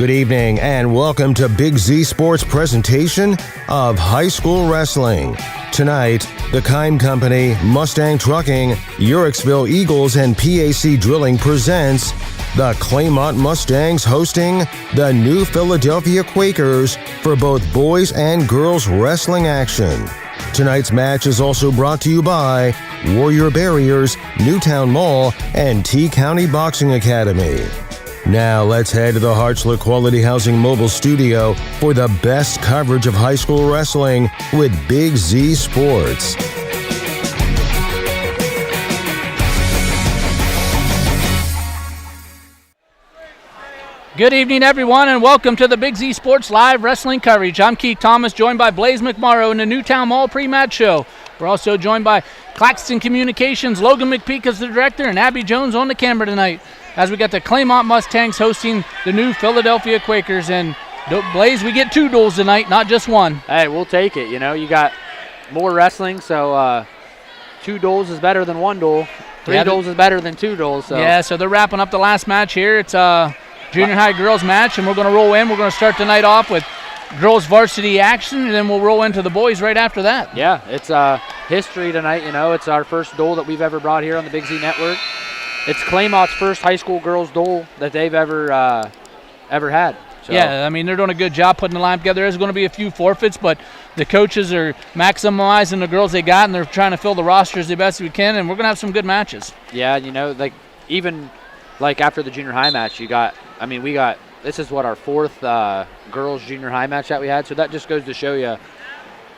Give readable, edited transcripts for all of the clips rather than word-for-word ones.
Good evening and welcome to Big Z Sports presentation of high school wrestling. Tonight, the Kind Company, Mustang Trucking, Uricksville Eagles, and PAC Drilling presents the Claymont Mustangs hosting the New Philadelphia Quakers for both boys and girls wrestling action. Tonight's match is also brought to you by Warrior Barriers, Newtown Mall, and T-County Boxing Academy. Now let's head to the Hartsler Quality Housing Mobile Studio for the best coverage of high school wrestling with Big Z Sports. Good evening, everyone, and welcome to the Big Z Sports Live Wrestling coverage. I'm Keith Thomas, joined by Blaze McMorrow in the Newtown Mall pre-match show. We're also joined by Claxon Communications, Logan McPeek as the director, and Abby Jones on the camera tonight, as we got the Claymont Mustangs hosting the New Philadelphia Quakers. And Blaze, we get two duels tonight, not just one. Hey, we'll take it. You know, you got more wrestling, so two duels is better than one duel. Three duels is better than two duels. So. Yeah, so they're wrapping up the last match here. It's junior high girls match, and we're going to roll in. We're going to start the night off with girls varsity action, and then we'll roll into the boys right after that. Yeah, it's history tonight. You know, it's our first duel that we've ever brought here on the Big Z Network. It's Claymont's first high school girls duel that they've ever had. So. Yeah, I mean, they're doing a good job putting the line together. There's going to be a few forfeits, but the coaches are maximizing the girls they got, and they're trying to fill the rosters the best we can, and we're going to have some good matches. Yeah, you know, even after the junior high match, this is what, our fourth girls junior high match that we had, so that just goes to show you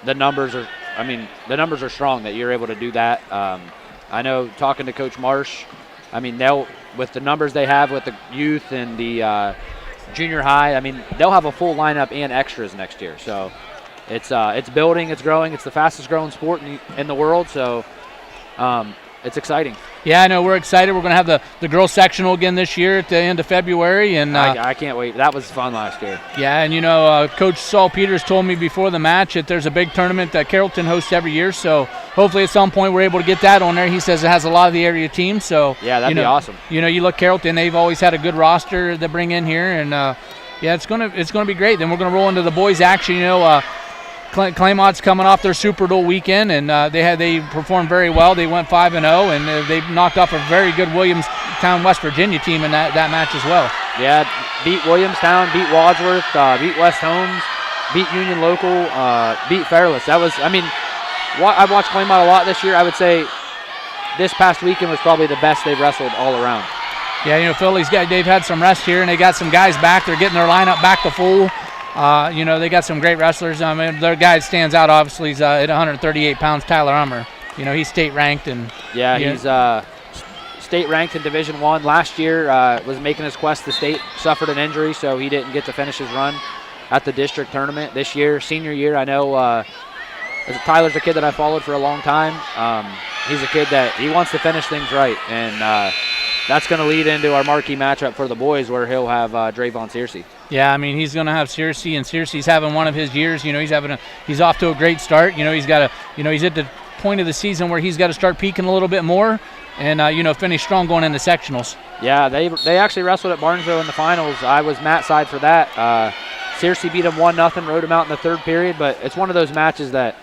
the numbers are strong that you're able to do that. I know, talking to Coach Marsh, I mean, with the numbers they have with the youth and the junior high, I mean, they'll have a full lineup and extras next year. So it's building, it's growing, it's the fastest growing sport in the world. So it's exciting. Yeah, I know, we're excited. We're going to have the girls sectional again this year at the end of February. And I can't wait. That was fun last year. Yeah, and you know, Coach Saul Peters told me before the match that there's a big tournament that Carrollton hosts every year. So hopefully at some point we're able to get that on there. He says it has a lot of the area teams. So yeah, that'd be awesome. You know, you look Carrollton, they've always had a good roster to bring in here. And, yeah, it's gonna be great. Then we're going to roll into the boys action. You know, Claymont's coming off their Super Bowl weekend, and they performed very well. They went 5-0, and they knocked off a very good Williamstown, West Virginia team in that match as well. Yeah, beat Williamstown, beat Wadsworth, beat West Holmes, beat Union Local, beat Fairless. I've watched Claymont a lot this year. I would say this past weekend was probably the best they've wrestled all around. Yeah, you know, they've had some rest here, and they got some guys back. They're getting their lineup back to full. You know, they got some great wrestlers. I mean, their guy that stands out, obviously, is at 138 pounds, Tyler Ummer. You know, he's state ranked. Yeah, he's state ranked in Division I. Last year was making his quest to state, suffered an injury, so he didn't get to finish his run at the district tournament. This year, senior year, I know Tyler's a kid that I followed for a long time. He's a kid that he wants to finish things right, and that's going to lead into our marquee matchup for the boys, where he'll have Drayvon Searcy. Yeah, I mean, he's going to have Searcy, and Searcy's having one of his years. You know, he's off to a great start. You know, he's at the point of the season where he's got to start peaking a little bit more, and finish strong going into sectionals. Yeah, they actually wrestled at Barnesville in the finals. I was Matt's side for that. Searcy beat him 1-0, rode him out in the third period, but it's one of those matches that,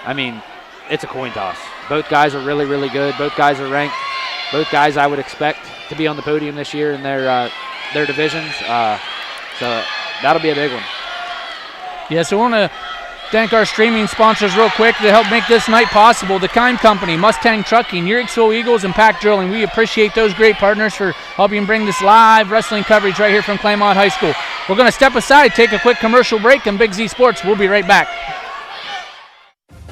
I mean, it's a coin toss. Both guys are really, really good. Both guys are ranked. Both guys I would expect to be on the podium this year in their divisions. So that'll be a big one. Yeah, so we want to thank our streaming sponsors real quick to help make this night possible. The Kind Company, Mustang Trucking, Uricksville Eagles, and Pack Drilling. We appreciate those great partners for helping bring this live wrestling coverage right here from Claymont High School. We're going to step aside, take a quick commercial break, and Big Z Sports. We'll be right back.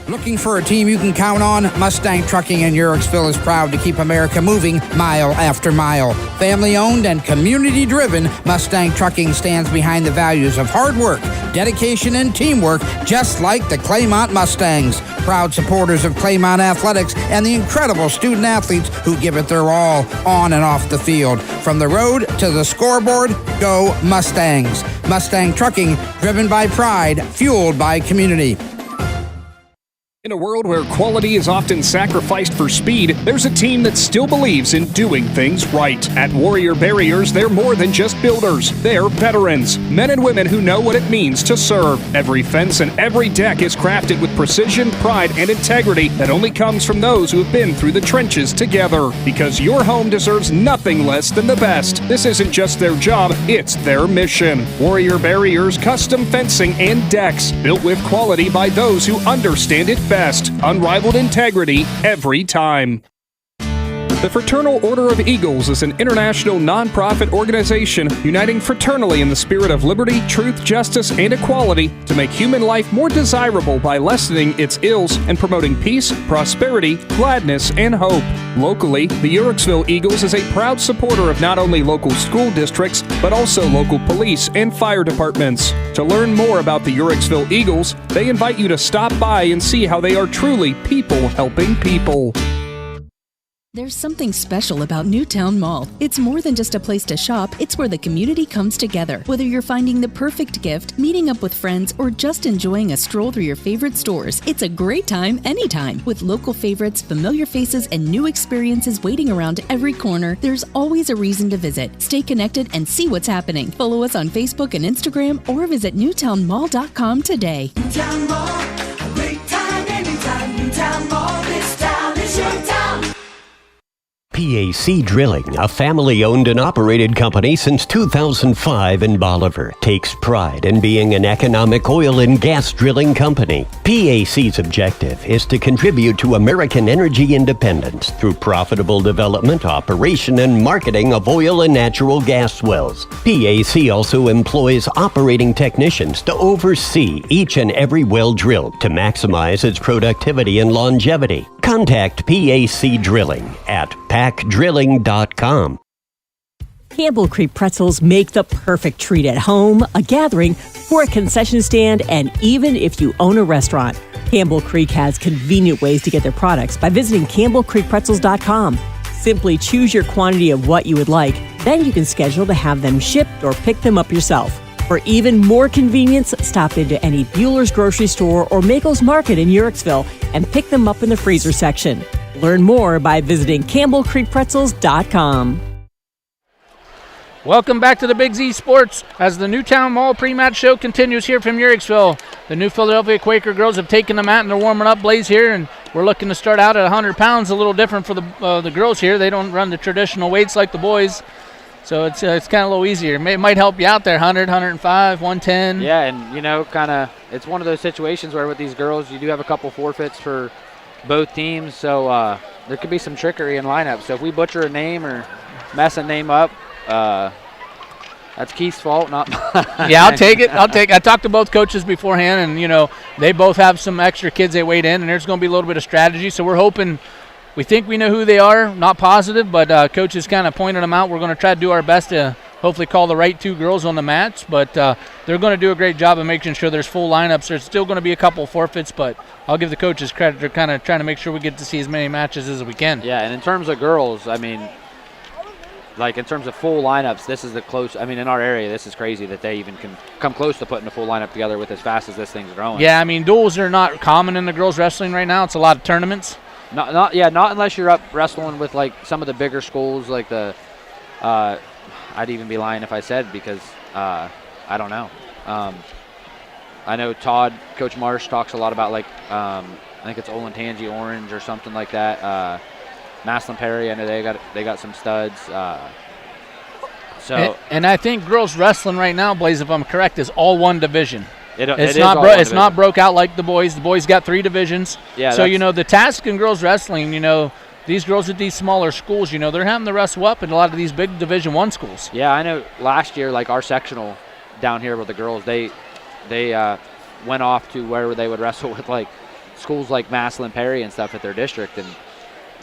Looking for a team you can count on? Mustang Trucking in Uricksville is proud to keep America moving mile after mile. Family-owned and community-driven, Mustang Trucking stands behind the values of hard work, dedication, and teamwork, just like the Claymont Mustangs. Proud supporters of Claymont athletics and the incredible student-athletes who give it their all on and off the field. From the road to the scoreboard, go Mustangs. Mustang Trucking, driven by pride, fueled by community. In a world where quality is often sacrificed for speed, there's a team that still believes in doing things right. At Warrior Barriers, they're more than just builders. They're veterans, men and women who know what it means to serve. Every fence and every deck is crafted with precision, pride, and integrity that only comes from those who have been through the trenches together. Because your home deserves nothing less than the best. This isn't just their job, it's their mission. Warrior Barriers custom fencing and decks, built with quality by those who understand it best. Unrivaled integrity every time. The Fraternal Order of Eagles is an international non-profit organization uniting fraternally in the spirit of liberty, truth, justice, and equality to make human life more desirable by lessening its ills and promoting peace, prosperity, gladness, and hope. Locally, the Uhrichsville Eagles is a proud supporter of not only local school districts, but also local police and fire departments. To learn more about the Uhrichsville Eagles, they invite you to stop by and see how they are truly people helping people. There's something special about Newtown Mall. It's more than just a place to shop, it's where the community comes together. Whether you're finding the perfect gift, meeting up with friends, or just enjoying a stroll through your favorite stores, it's a great time anytime. With local favorites, familiar faces, and new experiences waiting around every corner, there's always a reason to visit. Stay connected and see what's happening. Follow us on Facebook and Instagram or visit newtownmall.com today. Newtown Mall, a great time anytime. Newtown Mall, this town is your town. PAC Drilling, a family-owned and operated company since 2005 in Bolivar, takes pride in being an economic oil and gas drilling company. PAC's objective is to contribute to American energy independence through profitable development, operation, and marketing of oil and natural gas wells. PAC also employs operating technicians to oversee each and every well drilled to maximize its productivity and longevity. Contact PAC Drilling at pacdrilling.com. Campbell Creek pretzels make the perfect treat at home, a gathering, for a concession stand, and even if you own a restaurant. Campbell Creek has convenient ways to get their products by visiting campbellcreekpretzels.com. Simply choose your quantity of what you would like, then you can schedule to have them shipped or pick them up yourself. For even more convenience, stop into any Bueller's grocery store or Makel's Market in Uhrichsville and pick them up in the freezer section. Learn more by visiting campbellcreekpretzels.com. Welcome back to the Big Z Sports as the Newtown Mall pre-match show continues here from Uhrichsville. The New Philadelphia Quaker girls have taken the mat and they're warming up. Blaze here, and we're looking to start out at 100 pounds, a little different for the girls here. They don't run the traditional weights like the boys. So it's kind of a little easier. It might help you out there, 100, 105, 110. Yeah, and, it's one of those situations where with these girls, you do have a couple forfeits for both teams. So there could be some trickery in lineup. So if we butcher a name or mess a name up, that's Keith's fault, not mine. Yeah, I'll take it. I talked to both coaches beforehand, and, they both have some extra kids they weighed in, and there's going to be a little bit of strategy. So we're hoping – we think we know who they are, not positive, but coaches kind of pointed them out. We're going to try to do our best to hopefully call the right two girls on the mats, but they're going to do a great job of making sure there's full lineups. There's still going to be a couple forfeits, but I'll give the coaches credit. They're kind of trying to make sure we get to see as many matches as we can. Yeah, and in terms of girls, in terms of full lineups, this is the close. In our area, this is crazy that they even can come close to putting a full lineup together with as fast as this thing's growing. Yeah, duels are not common in the girls wrestling right now. It's a lot of tournaments. Not unless you're up wrestling with some of the bigger schools like the. I'd even be lying if I said because I don't know. I know Coach Marsh talks a lot about I think it's Olentangy Orange or something like that. Maslin Perry, I know they got some studs. And I think girls wrestling right now, Blaze, if I'm correct, is all one division. It's not broke out like the boys. The boys got 3 divisions. Yeah. So the task in girls wrestling, these girls at these smaller schools, they're having to wrestle up in a lot of these big Division I schools. Yeah, I know. Last year, our sectional down here with the girls, they went off to where they would wrestle with schools like Maslin Perry and stuff at their district, and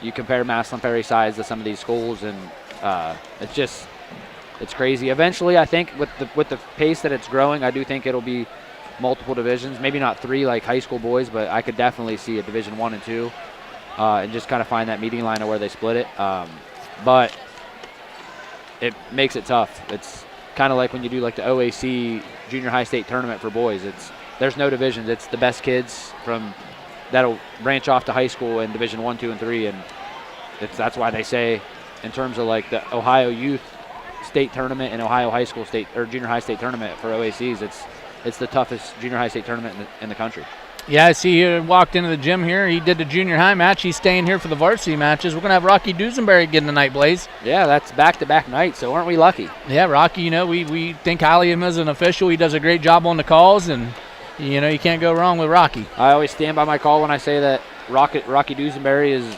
you compare Maslin Perry size to some of these schools, and it's crazy. Eventually, I think with the pace that it's growing, I do think it'll be multiple divisions, maybe not 3 like high school boys, but I could definitely see a Division I and 2, and just kind of find that meeting line of where they split it. But it makes it tough. It's kind of like when you do the OAC junior high state tournament for boys. There's no divisions. It's the best kids from that'll branch off to high school in Division 1, 2, and 3, and that's why they say, in terms of like the Ohio Youth State Tournament and Ohio High School State or Junior High State Tournament for OACs, it's the toughest junior high state tournament in the country. Yeah, I see he walked into the gym here. He did the junior high match. He's staying here for the varsity matches. We're going to have Rocky Duesenberry again tonight, Blaze. Yeah, that's back-to-back nights, so aren't we lucky? Yeah, Rocky, we think highly of him as an official. He does a great job on the calls, and, you can't go wrong with Rocky. I always stand by my call when I say that Rocky Duesenberry is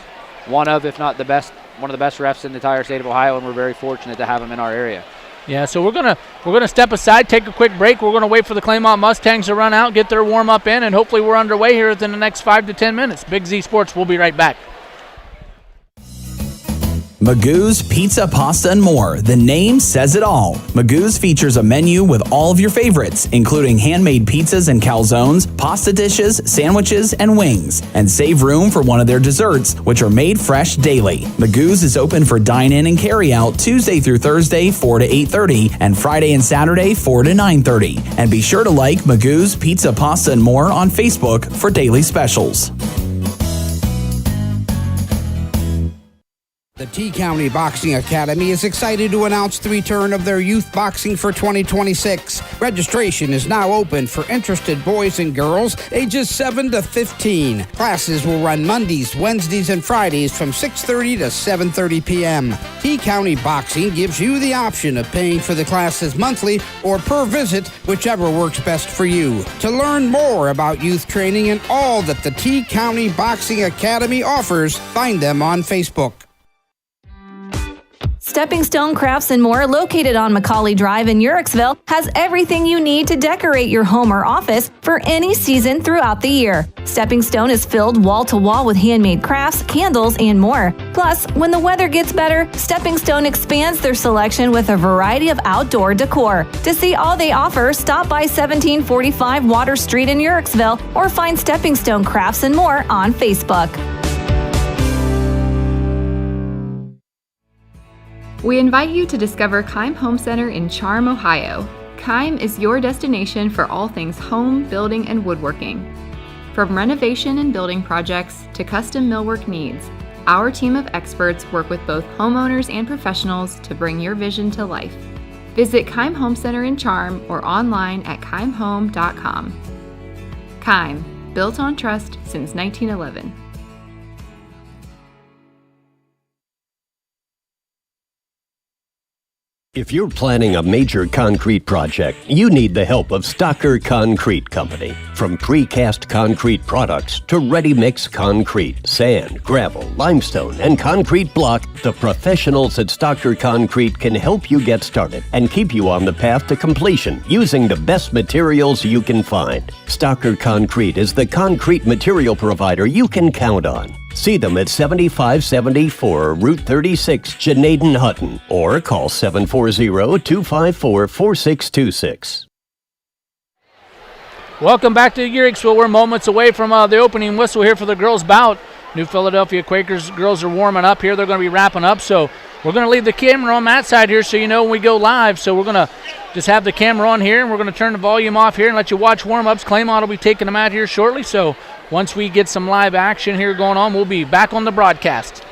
one of, if not one of the best refs in the entire state of Ohio, and we're very fortunate to have him in our area. Yeah, so we're gonna step aside, take a quick break. We're gonna wait for the Claymont Mustangs to run out, get their warm up in, and hopefully we're underway here within the next 5 to 10 minutes. Big Z Sports, we'll be right back. Magoo's Pizza, Pasta, and More. The name says it all. Magoo's features a menu with all of your favorites, including handmade pizzas and calzones, pasta dishes, sandwiches, and wings. And save room for one of their desserts, which are made fresh daily. Magoo's is open for dine-in and carry-out Tuesday through Thursday, 4 to 8:30, and Friday and Saturday, 4 to 9:30. And be sure to like Magoo's Pizza, Pasta, and More on Facebook for daily specials. The T-County Boxing Academy is excited to announce the return of their youth boxing for 2026. Registration is now open for interested boys and girls ages 7 to 15. Classes will run Mondays, Wednesdays, and Fridays from 6:30 to 7:30 p.m. T-County Boxing gives you the option of paying for the classes monthly or per visit, whichever works best for you. To learn more about youth training and all that the T-County Boxing Academy offers, find them on Facebook. Stepping Stone Crafts and More, located on Macaulay Drive in Uricksville, has everything you need to decorate your home or office for any season throughout the year. Stepping Stone is filled wall to wall with handmade crafts, candles, and more. Plus, when the weather gets better, Stepping Stone expands their selection with a variety of outdoor decor. To see all they offer, stop by 1745 Water Street in Uricksville or find Stepping Stone Crafts and More on Facebook. We invite you to discover Keim Home Center in Charm, Ohio. Keim is your destination for all things home, building, and woodworking. From renovation and building projects to custom millwork needs, our team of experts work with both homeowners and professionals to bring your vision to life. Visit Keim Home Center in Charm or online at keimhome.com. Keim, built on trust since 1911. If you're planning a major concrete project, you need the help of Stocker Concrete Company. From precast concrete products to ready-mix concrete, sand, gravel, limestone, and concrete block, the professionals at Stocker Concrete can help you get started and keep you on the path to completion using the best materials you can find. Stocker Concrete is the concrete material provider you can count on. See them at 7574 Route 36, Janaden-Hutton, or call 740-254-4626. Welcome back to Uricksville. We're moments away from the opening whistle here for the girls' bout. New Philadelphia Quakers girls are warming up here. They're going to be wrapping up, so we're going to leave the camera on that side here so you know when we go live. So we're going to just have the camera on here, and we're going to turn the volume off here and let you watch warm-ups. Claymont will be taking them out here shortly, so once we get some live action here going on, we'll be back on the broadcast.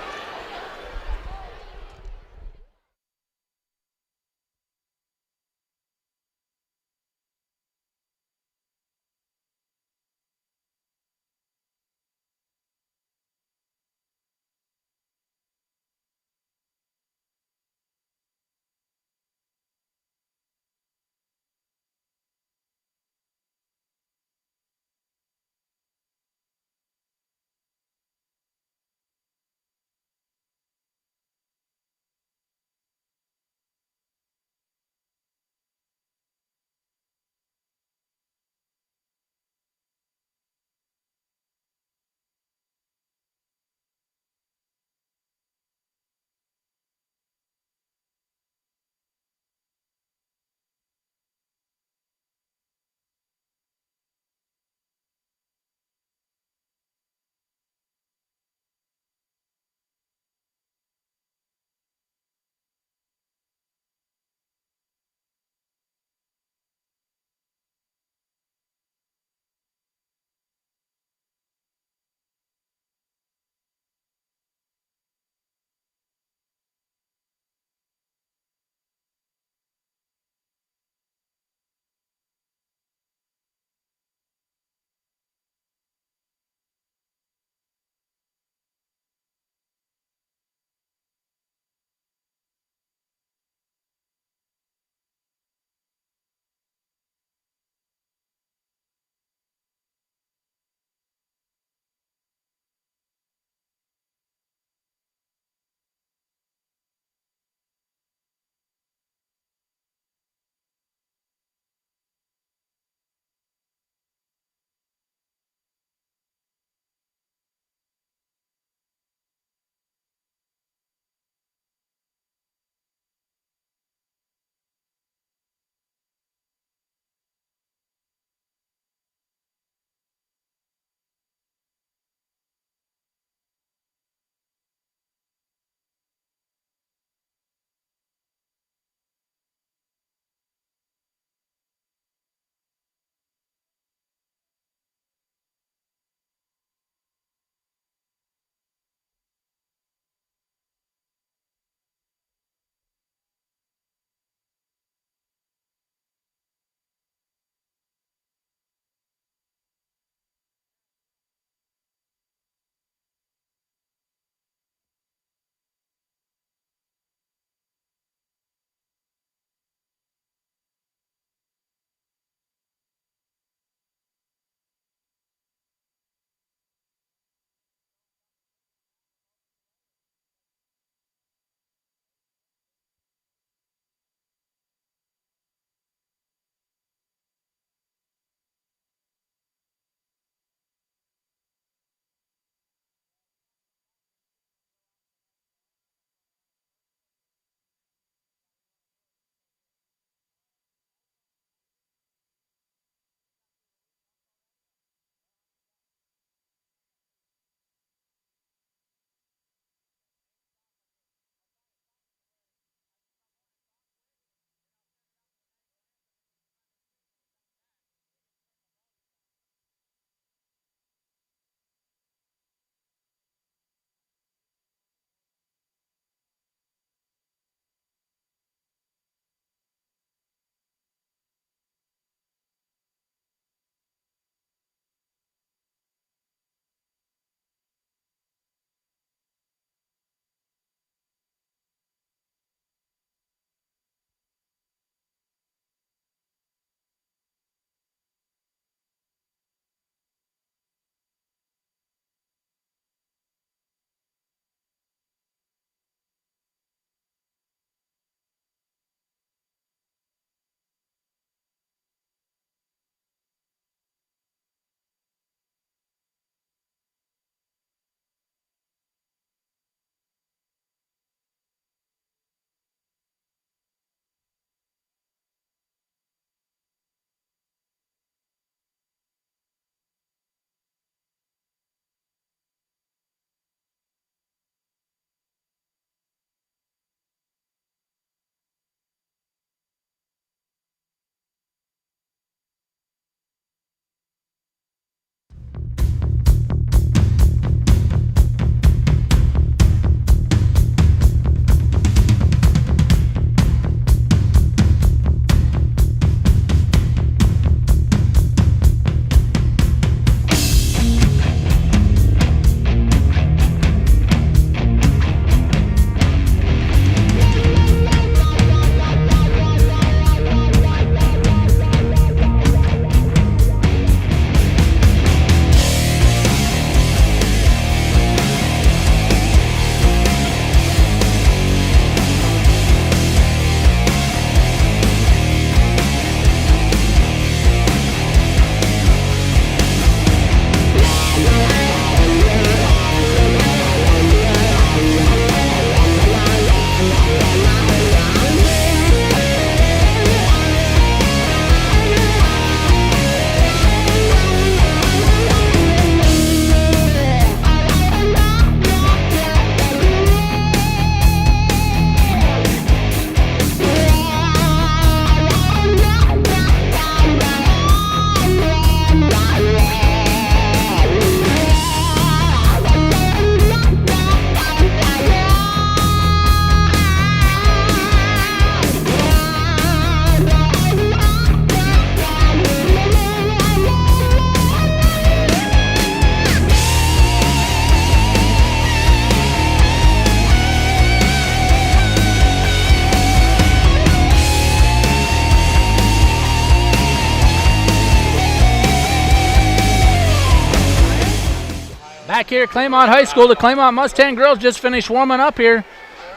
back here at Claymont High School. The Claymont Mustang girls just finished warming up here.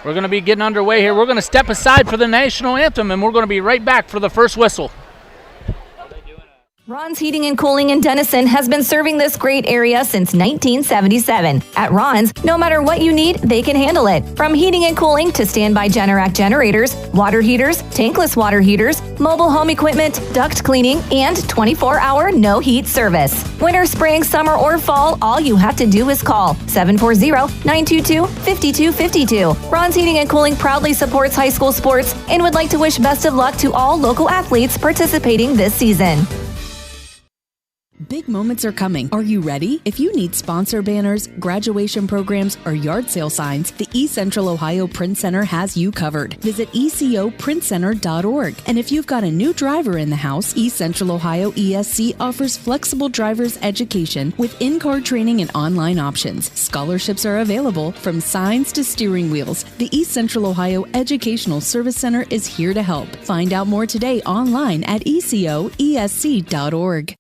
We're going to be getting underway here. We're going to step aside for the national anthem, and we're going to be right back for the first whistle. Ron's Heating and Cooling in Denison has been serving this great area since 1977. At Ron's, no matter what you need, they can handle it. From heating and cooling to standby Generac generators, water heaters, tankless water heaters, mobile home equipment, duct cleaning, and 24-hour no-heat service. Winter, spring, summer, or fall, all you have to do is call 740-922-5252. Ron's Heating and Cooling proudly supports high school sports and would like to wish best of luck to all local athletes participating this season. Big moments are coming. Are you ready? If you need sponsor banners, graduation programs, or yard sale signs, the East Central Ohio Print Center has you covered. Visit ecoprintcenter.org. And if you've got a new driver in the house, East Central Ohio ESC offers flexible driver's education with in-car training and online options. Scholarships are available from signs to steering wheels. The East Central Ohio Educational Service Center is here to help. Find out more today online at ecoesc.org.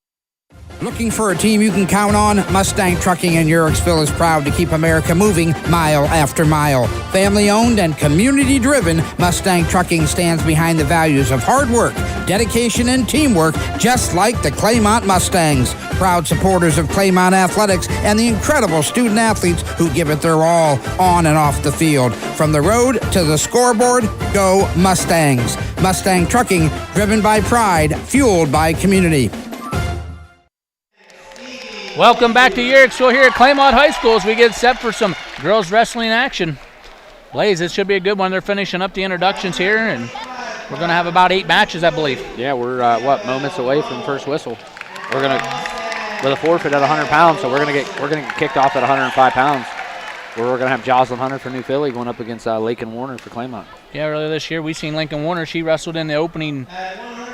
Looking for a team you can count on? Mustang Trucking in Uhrichsville is proud to keep America moving mile after mile. Family owned and community driven, Mustang Trucking stands behind the values of hard work, dedication, and teamwork, just like the Claymont Mustangs. Proud supporters of Claymont athletics and the incredible student athletes who give it their all on and off the field. From the road to the scoreboard, go Mustangs. Mustang Trucking, driven by pride, fueled by community. Welcome back to Uhrichsville here at Claymont High School as we get set for some girls wrestling action. Blaze, this should be a good one. They're finishing up the introductions here, and we're going to have about 8 matches, I believe. Yeah, we're, moments away from first whistle. We're going to, with a forfeit at 100 pounds, so we're going to get kicked off at 105 pounds. Where we're going to have Jocelyn Hunter for New Philly going up against Lincoln Warner for Claymont. Yeah, earlier this year we seen Lincoln Warner. She wrestled in the opening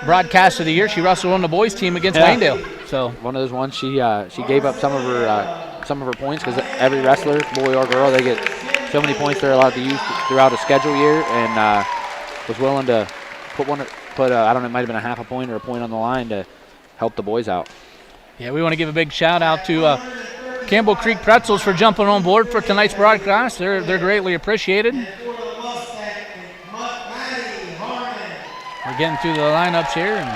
broadcast of the year. She wrestled on the boys team against Wayndale. So one of those ones she gave up some of her points because every wrestler, boy or girl, they get so many points they're allowed to use throughout a schedule year, and was willing to put I don't know, it might have been a half a point or a point on the line to help the boys out. Yeah, we want to give a big shout out to Campbell Creek Pretzels for jumping on board for tonight's broadcast. They're greatly appreciated. We're getting through the lineups here, and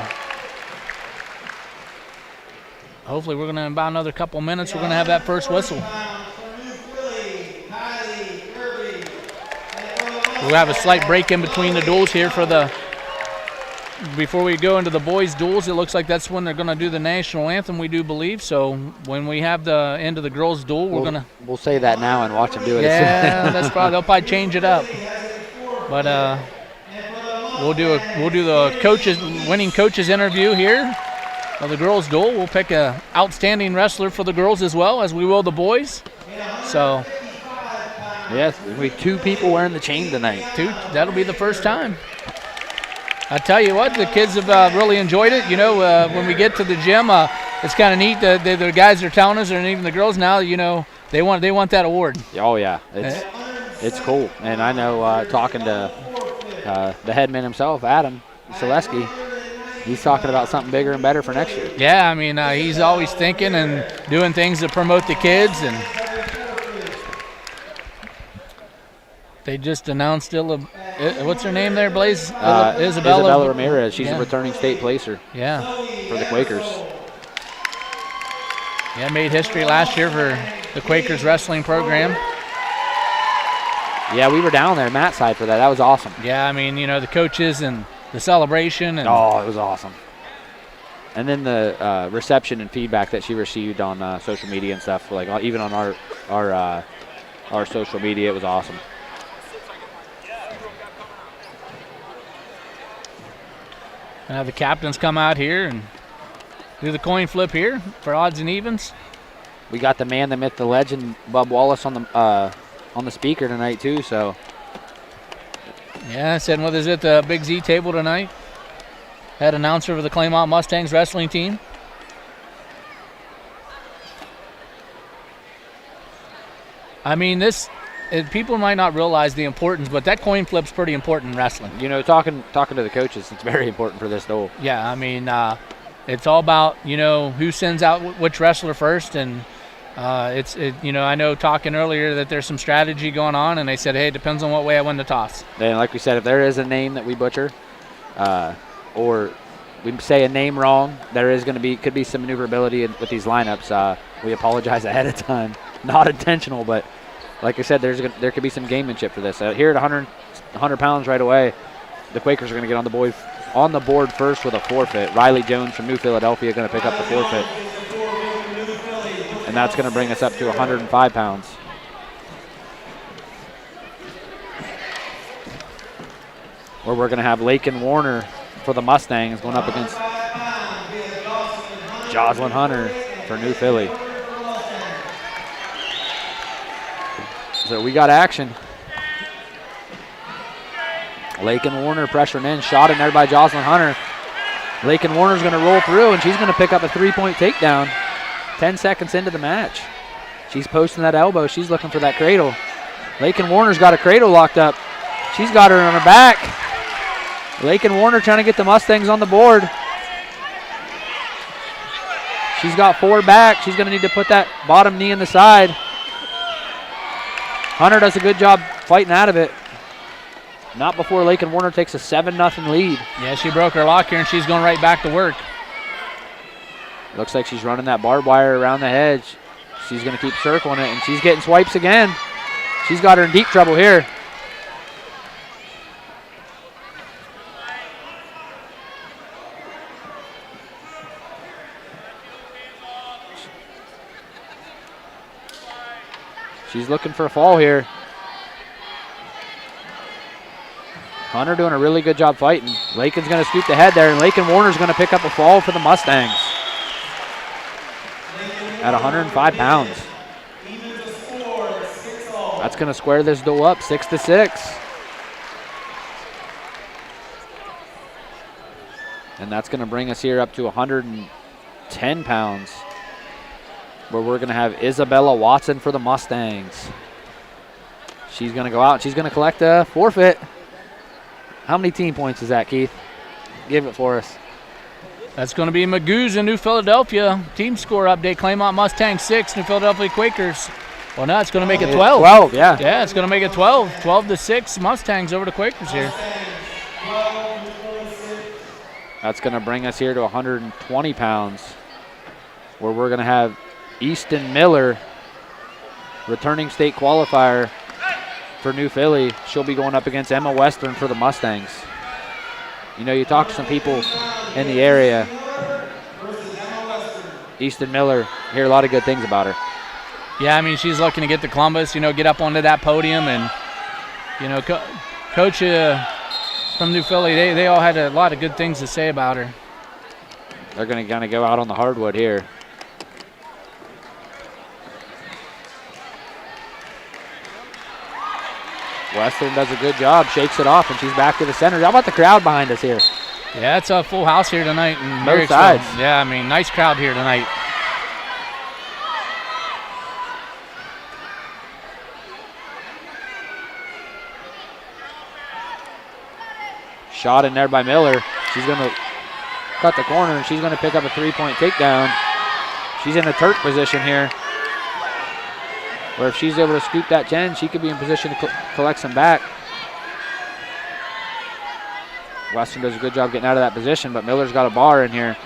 hopefully we're going to, in about another couple minutes, we're going to have that first whistle. We'll have a slight break in between the duels here before we go into the boys' duels. It looks like that's when they're going to do the national anthem, we do believe. So when we have the end of the girls' duel, we'll say that now and watch them do it. Yeah, they'll probably change it up. But we'll do the winning coaches interview here of the girls' duel. We'll pick a outstanding wrestler for the girls as well as we will the boys. So yes, there'll be 2 people wearing the chain tonight. That'll be the first time. I tell you what, the kids have really enjoyed it. You know, when we get to the gym, it's kind of neat. The guys are telling us, and even the girls now, you know, they want that award. Oh yeah, it's cool. And I know talking to the headman himself, Adam Selesky, he's talking about something bigger and better for next year. Yeah, I mean, he's always thinking and doing things to promote the kids, and they just announced what's her name there, Blaze? Isabella Ramirez. She's a returning state placer. Yeah. For the Quakers. Yeah, made history last year for the Quakers wrestling program. Yeah, we were down there, Matt's side, for that. That was awesome. Yeah, I mean, you know, the coaches and the celebration. And oh, it was awesome. And then the reception and feedback that she received on social media and stuff, like even on our social media, it was awesome. Now the captains come out here and do the coin flip here for odds and evens. We got the man, the myth, the legend, Bub Wallace on the speaker tonight too. So yeah, sitting with us at the Big Z table tonight. Head announcer for the Claymont Mustangs wrestling team. I mean, people might not realize the importance, but that coin flip's pretty important in wrestling. You know, talking to the coaches, it's very important for this duel. Yeah, I mean, it's all about, you know, who sends out which wrestler first, and I know talking earlier that there's some strategy going on, and they said, hey, it depends on what way I win the toss. And like we said, if there is a name that we butcher, or we say a name wrong, there is could be some maneuverability with these lineups. We apologize ahead of time. Not intentional, but like I said, there could be some gamemanship for this. Here at 100 pounds right away, the Quakers are going to get on the board first with a forfeit. Riley Jones from New Philadelphia going to pick up the forfeit. And that's going to bring us up to 105 pounds. Where we're going to have Lakin Warner for the Mustangs going up against Jocelyn Hunter for New Philly. So we got action. Lakin Warner pressuring in, shot in there by Jocelyn Hunter. Lakin Warner's going to roll through, and she's going to pick up a 3-point takedown. 10 seconds into the match. She's posting that elbow. She's looking for that cradle. Lakin Warner's got a cradle locked up. She's got her on her back. Lakin Warner trying to get the Mustangs on the board. She's got 4 back. She's going to need to put that bottom knee in the side. Hunter does a good job fighting out of it. Not before Lakin Warner takes a 7-0 lead. Yeah, she broke her lock here, and she's going right back to work. Looks like she's running that barbed wire around the hedge. She's going to keep circling it, and she's getting swipes again. She's got her in deep trouble here. She's looking for a fall here. Hunter doing a really good job fighting. Lakin's going to scoop the head there, and Lakin Warner's going to pick up a fall for the Mustangs at 105 pounds. That's going to square this duel up 6-6. And that's going to bring us here up to 110 pounds, where we're going to have Isabella Watson for the Mustangs. She's going to go out and she's going to collect a forfeit. How many team points is that, Keith? Give it for us. That's going to be Magoo's in New Philadelphia. Team score update, Claymont Mustangs 6, New Philadelphia Quakers. Well, now it's going to make it 12. 12, yeah. Yeah, it's going to make it 12. 12-6 Mustangs over the Quakers here. That's going to bring us here to 120 pounds, where we're going to have Easton Miller, returning state qualifier for New Philly. She'll be going up against Emma Western for the Mustangs. You know, you talk to some people in the area, Easton Miller, hear a lot of good things about her. Yeah, I mean, she's looking to get to Columbus, get up onto that podium. And, Coach from New Philly, they all had a lot of good things to say about her. They're going to kind of go out on the hardwood here. Western does a good job, shakes it off, and she's back to the center. How about the crowd behind us here? Yeah, it's a full house here tonight in Both sides. Yeah, I mean, nice crowd here tonight. Shot in there by Miller. She's going to cut the corner, and she's going to pick up a 3-point takedown. She's in a Turk position here, where if she's able to scoop that 10, she could be in position to collect some back. Western does a good job getting out of that position, but Miller's got a bar in here.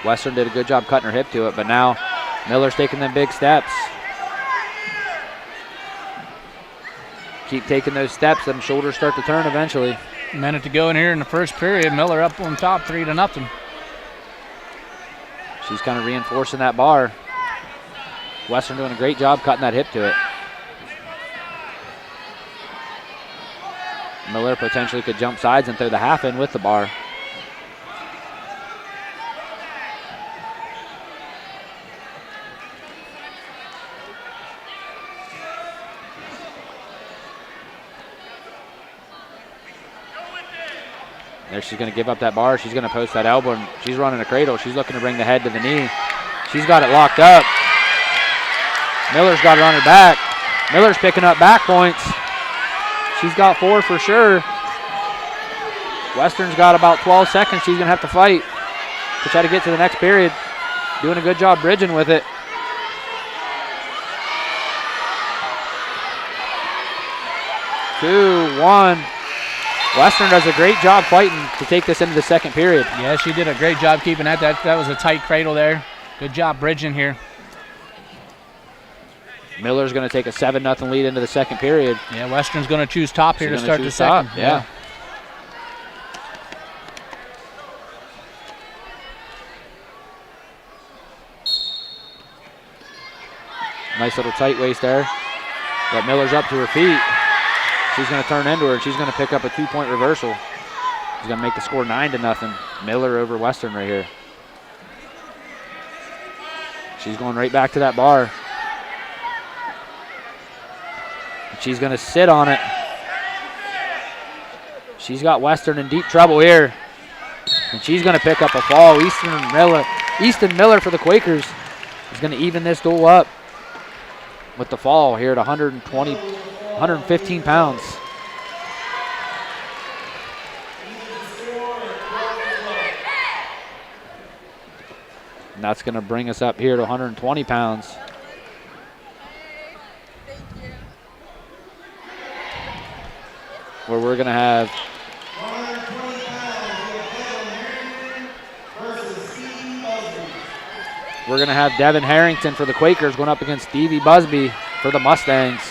Western did a good job cutting her hip to it, but now Miller's taking them big steps. Keep taking those steps, them shoulders start to turn eventually. A minute to go in here in the first period. Miller up on top 3-0. She's kind of reinforcing that bar. Western doing a great job cutting that hip to it. Miller potentially could jump sides and throw the half in with the bar. There, she's going to give up that bar. She's going to post that elbow, and she's running a cradle. She's looking to bring the head to the knee. She's got it locked up. Miller's got it on her back. Miller's picking up back points. She's got 4 for sure. Western's got about 12 seconds. She's going to have to fight. to try to get to the next period. Doing a good job bridging with it. Two, one. Western does a great job fighting to take this into the second period. Yeah, she did a great job keeping that. That was a tight cradle there. Good job bridging here. Miller's going to take a 7-0 lead into the second period. Yeah, Western's going to choose top here to start the second. Top, yeah. Nice little tight waist there. But Miller's up to her feet. She's going to turn into her, and she's going to pick up a 2-point reversal. She's going to make the score 9-0. Miller over Western right here. She's going right back to that bar. And she's going to sit on it. She's got Western in deep trouble here. And she's going to pick up a fall. Easton Miller for the Quakers is going to even this duel up with the fall here at 115 pounds. And that's going to bring us up here to 120 pounds. Where we're going to have Devin Harrington for the Quakers going up against Stevie Busby for the Mustangs.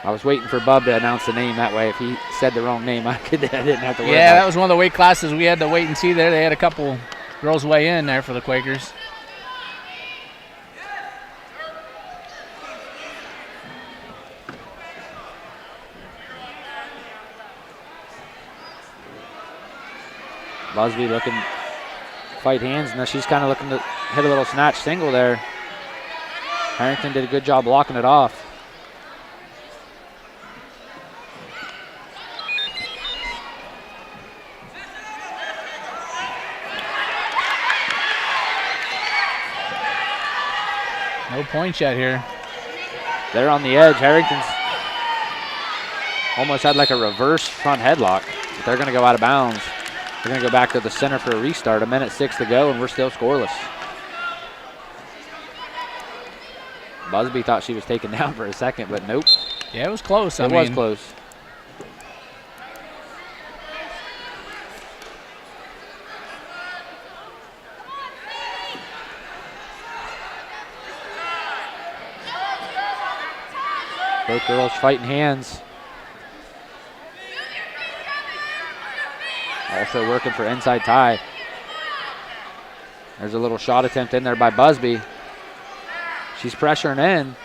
I was waiting for Bub to announce the name. That way, if he said the wrong name, I didn't have to worry about it. Yeah, that was one of the weight classes we had to wait and see there. They had a couple girls weigh in there for the Quakers. Busby looking to fight hands. Now she's kind of looking to hit a little snatch single there. Harrington did a good job blocking it off. No points yet here. They're on the edge. Harrington's almost had like a reverse front headlock. But they're going to go out of bounds. They're going to go back to the center for a restart. 1:06 to go, and we're still scoreless. Busby thought she was taken down for a second, but nope. Yeah, it was close. It was close. Both girls fighting hands. Also working for inside tie. There's a little shot attempt in there by Busby. She's pressuring in.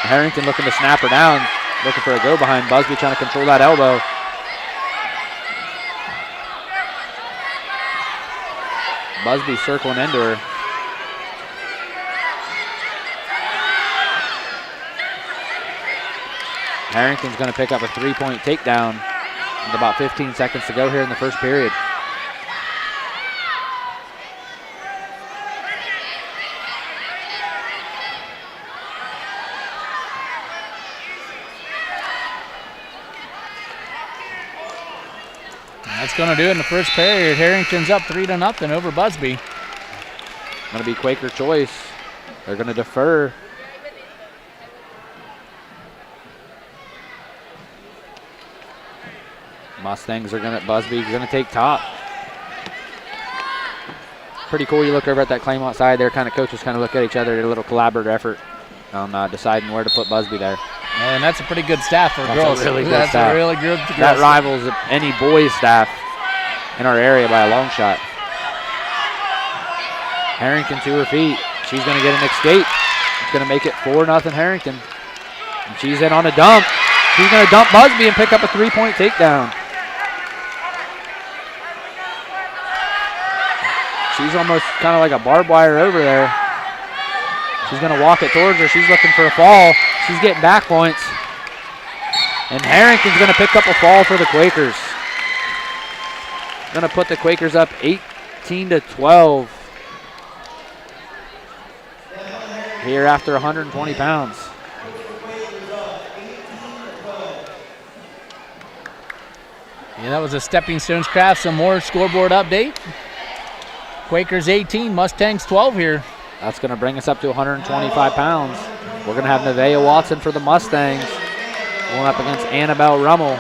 Harrington looking to snap her down, looking for a go behind. Busby trying to control that elbow. Busby circling into her. Harrington's going to pick up a 3-point takedown with about 15 seconds to go here in the first period. That's going to do it in the first period. Harrington's up 3-0 over Busby. Going to be Quaker choice. They're going to defer. Mustangs are going to, Busby's going to take top. Pretty cool. You look over at that Claymont side there, kind of coaches kind of look at each other, a little collaborative effort on deciding where to put Busby there. And that's a pretty good staff for girls. A really good that's staff. A really good That rivals any boys staff in our area by a long shot. Harrington to her feet. She's going to get an escape. It's going to make it 4-0 Harrington. And she's in on a dump. She's going to dump Busby and pick up a 3-point takedown. She's almost kind of like a barbed wire over there. She's going to walk it towards her. She's looking for a fall. She's getting back points. And Harrington's going to pick up a fall for the Quakers. Going to put the Quakers up 18-12. Here after 120 pounds. Yeah, that was a Stepping Stones Craft. Some more scoreboard update. Quakers 18, Mustangs 12 here. That's going to bring us up to 125 pounds. We're going to have Nevaeh Watson for the Mustangs going up against Annabelle Rummel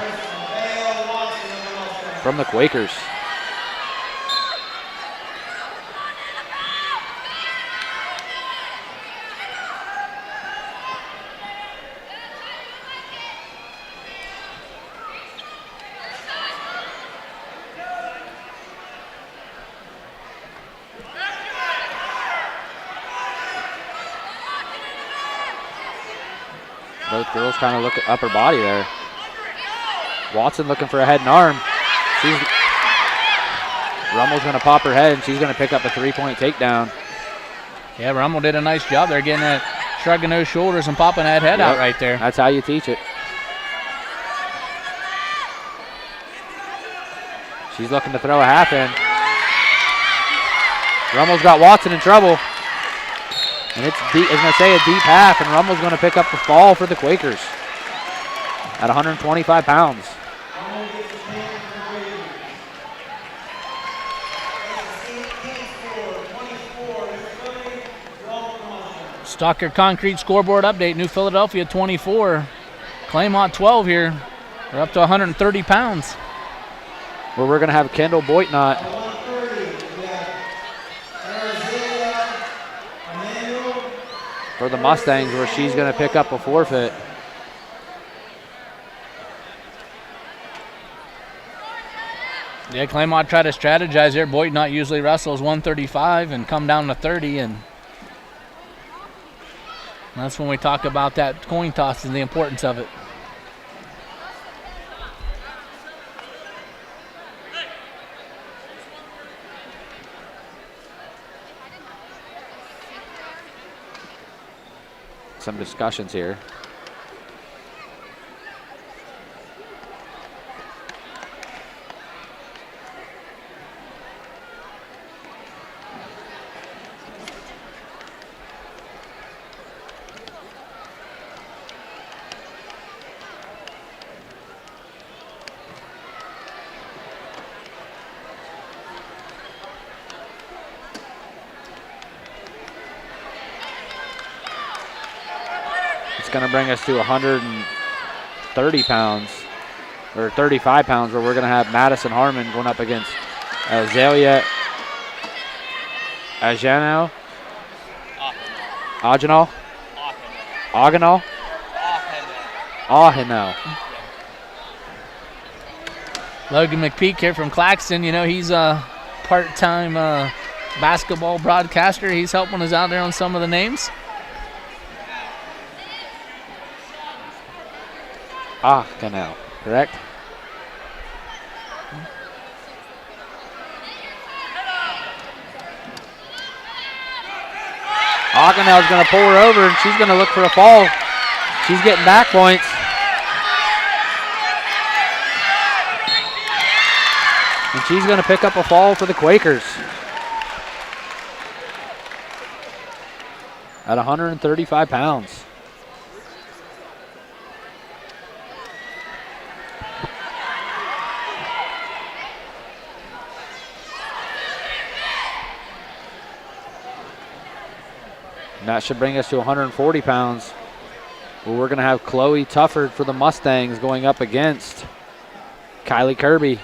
from the Quakers. Both girls kind of look at upper body there. Watson looking for a head and arm. Rummel's going to pop her head, and she's going to pick up a three-point takedown. Yeah, Rummel did a nice job there getting that, shrugging those shoulders and popping that head out right there. That's how you teach it. She's looking to throw a half in. Rummel's got Watson in trouble. And it's deep, it's going to say a deep half, and Rummel's going to pick up the fall for the Quakers at 125 pounds. Stalker Concrete scoreboard update. New Philadelphia 24, Claymont 12 here. They're up to 130 pounds. Where we're going to have Kendall Boitnott for the Mustangs, where she's going to pick up a forfeit. Yeah, Claymont tried to strategize there. Boitnott usually wrestles 135 and come down to 30, and that's when we talk about that coin toss and the importance of it. Some discussions here. It's going to bring us to 130 pounds, or 35 pounds, where we're going to have Madison Harmon going up against Azalea Agenal. Agenal? Agenal? Ahenal. Logan McPeek here from Claxon. You know, he's a part-time basketball broadcaster. He's helping us out there on some of the names. Canal, correct? Aganel's going to pull her over, and she's going to look for a fall. She's getting back points. And she's going to pick up a fall for the Quakers at 135 pounds. And that should bring us to 140 pounds. Well, we're going to have Chloe Tufford for the Mustangs going up against Kylie Kirby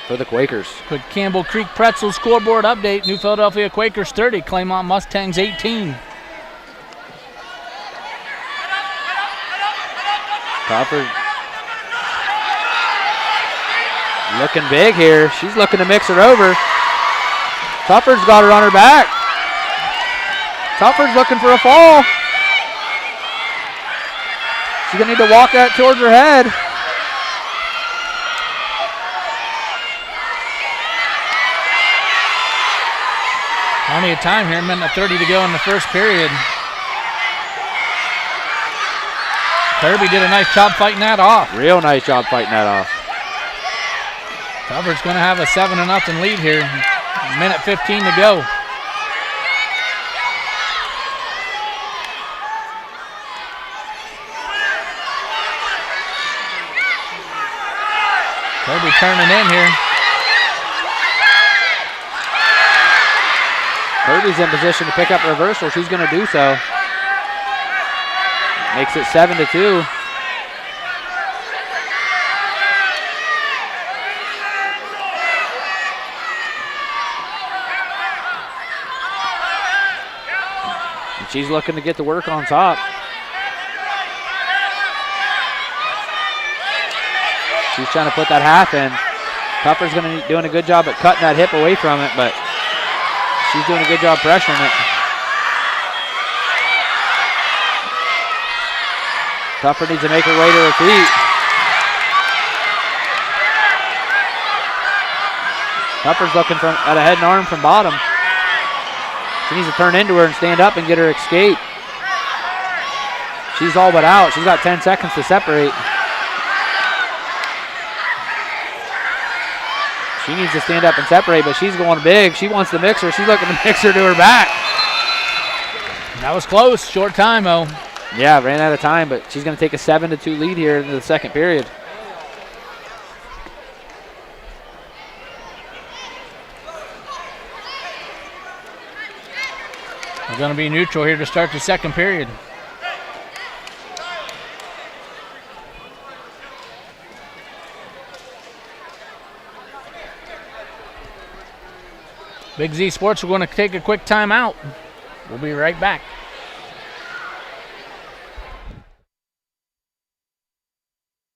for the Quakers. Quick Campbell Creek Pretzel scoreboard update. New Philadelphia Quakers 30, Claymont Mustangs 18. Tufford looking big here. She's looking to mix her over. Tufford's got her on her back. Tufford's looking for a fall. She's going to need to walk that towards her head. Plenty of time here, 1:30 to go in the first period. Kirby did a nice job fighting that off. Real nice job fighting that off. Tufford's going to have a 7-0 lead here. 1:15 to go. Kirby turning in here. Kirby's in position to pick up a reversal. She's going to do so. Makes it 7-2. And she's looking to get to work on top. She's trying to put that half in. Tupper's doing a good job at cutting that hip away from it, but she's doing a good job pressuring it. Tupper needs to make her way to her feet. Tupper's looking at a head and arm from bottom. She needs to turn into her and stand up and get her escape. She's all but out. She's got 10 seconds to separate. She needs to stand up and separate, but she's going big. She wants the mixer. She's looking to mix her to her back. That was close. Short time, though. Yeah, ran out of time, but she's going to take a 7-2 lead here into the second period. We're going to be neutral here to start the second period. Big Z Sports, we're going to take a quick timeout. We'll be right back.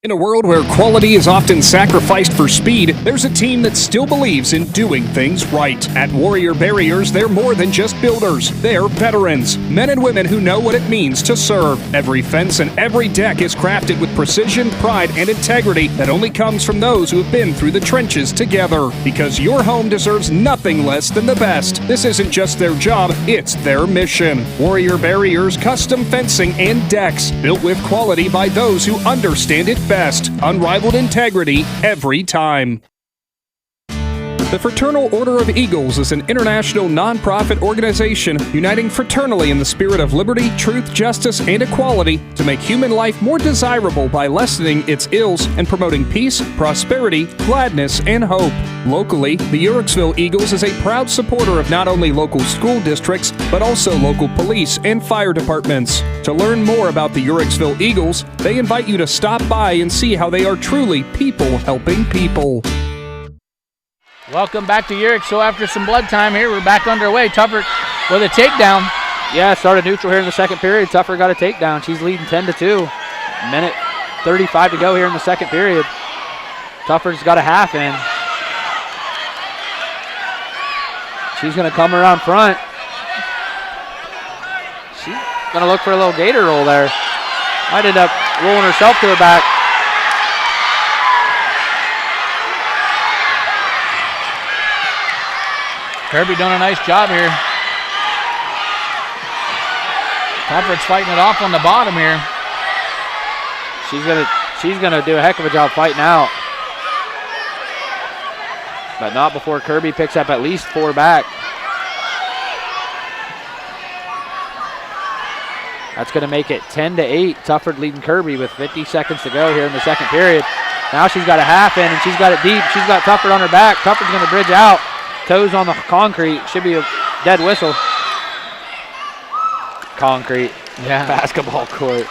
In a world where quality is often sacrificed for speed, there's a team that still believes in doing things right. At Warrior Barriers, they're more than just builders. They're veterans, men and women who know what it means to serve. Every fence and every deck is crafted with precision, pride, and integrity that only comes from those who have been through the trenches together. Because your home deserves nothing less than the best. This isn't just their job, it's their mission. Warrior Barriers custom fencing and decks, built with quality by those who understand it best. Unrivaled integrity every time. The Fraternal Order of Eagles is an international non-profit organization uniting fraternally in the spirit of liberty, truth, justice, and equality to make human life more desirable by lessening its ills and promoting peace, prosperity, gladness, and hope. Locally, the Uhrichsville Eagles is a proud supporter of not only local school districts, but also local police and fire departments. To learn more about the Uhrichsville Eagles, they invite you to stop by and see how they are truly people helping people. Welcome back to Urick. So after some blood time here, we're back underway. Tupper with a takedown. Yeah, started neutral here in the second period. Tupper got a takedown. She's leading 10-2. Minute 35 to go here in the second period. Tupper's got a half in. She's going to come around front. She's going to look for a little gator roll there. Might end up rolling herself to her back. Kirby doing a nice job here. Tupper's fighting it off on the bottom here. She's gonna do a heck of a job fighting out. But not before Kirby picks up at least 4 back. That's gonna make it 10-8. Tufford leading Kirby with 50 seconds to go here in the second period. Now she's got a half in and she's got it deep. She's got Tufford on her back. Tufford's gonna bridge out. Toes on the concrete. Should be a dead whistle. Concrete. Yeah. Basketball court.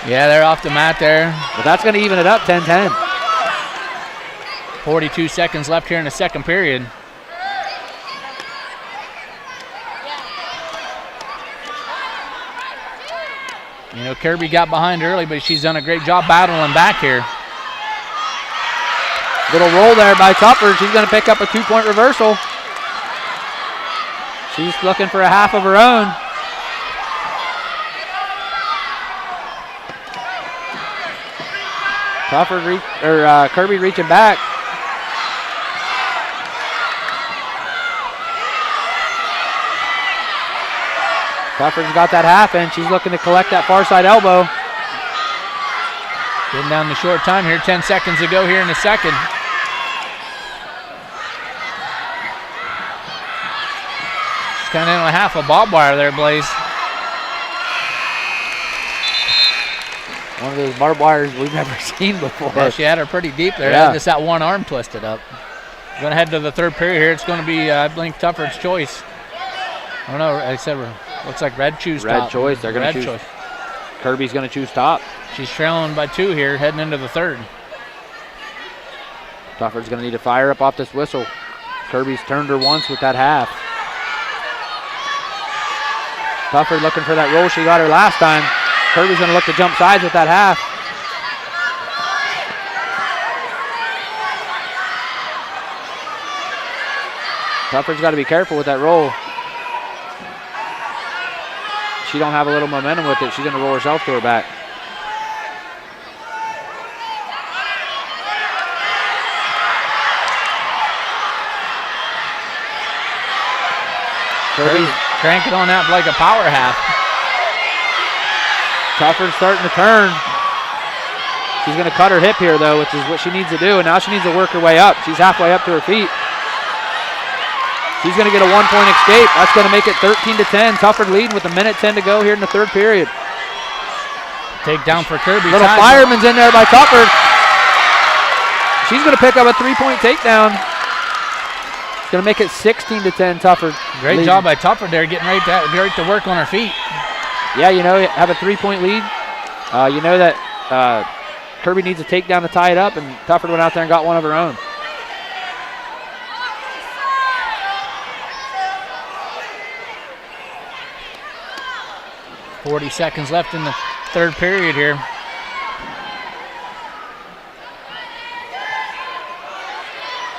Yeah, they're off the mat there. But that's going to even it up 10-10. 42 seconds left here in the second period. You know, Kirby got behind early, but she's done a great job battling back here. Little roll there by Tupper. She's going to pick up a 2-point reversal. She's looking for a half of her own. Kirby reaching back. Tuffer's got that half in. She's looking to collect that far side elbow. Getting down the short time here. 10 seconds to go here in the second. Kind of in a half a barbed wire there, Blaze. One of those barbed wires we've never seen before. Yeah, she had her pretty deep there. Yeah. Just that one arm twisted up. We're going to head to the third period here. It's going to be, I think, Tufford's choice. I don't know. I said looks like red choose top. Red choice. They're going to choose. Kirby's going to choose top. She's trailing by 2 here, heading into the third. Tufford's going to need to fire up off this whistle. Kirby's turned her once with that half. Tufford looking for that roll she got her last time. Kirby's going to look to jump sides with that half. Tufford's got to be careful with that roll. She don't have a little momentum with it. She's going to roll herself to her back. Kirby's cranking on that like a power half. Tufford's starting to turn. She's going to cut her hip here, though, which is what she needs to do, and now she needs to work her way up. She's halfway up to her feet. She's going to get a 1-point escape. That's going to make it 13-10. Tufford leading with 1:10 to go here in the third period. Takedown for Kirby. Little fireman's in there by Tufford. She's going to pick up a 3-point takedown. It's going to make it 16-10 Tufford. Great job by Tufford there, getting right to work on her feet. Yeah, you know, have a 3-point lead. You know that Kirby needs a takedown to tie it up, and Tufford went out there and got one of her own. .40 seconds left in the third period here.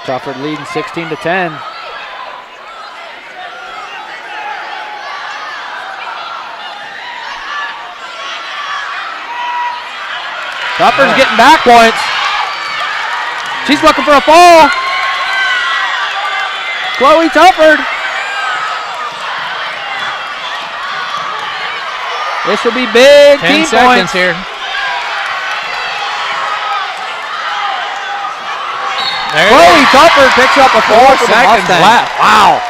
Tufford leading 16-10. Tufford's getting back points. She's looking for a fall. Chloe Tufford. This will be big. 10 team seconds points here. Chloe Tufford picks up a 4 seconds left. Wow.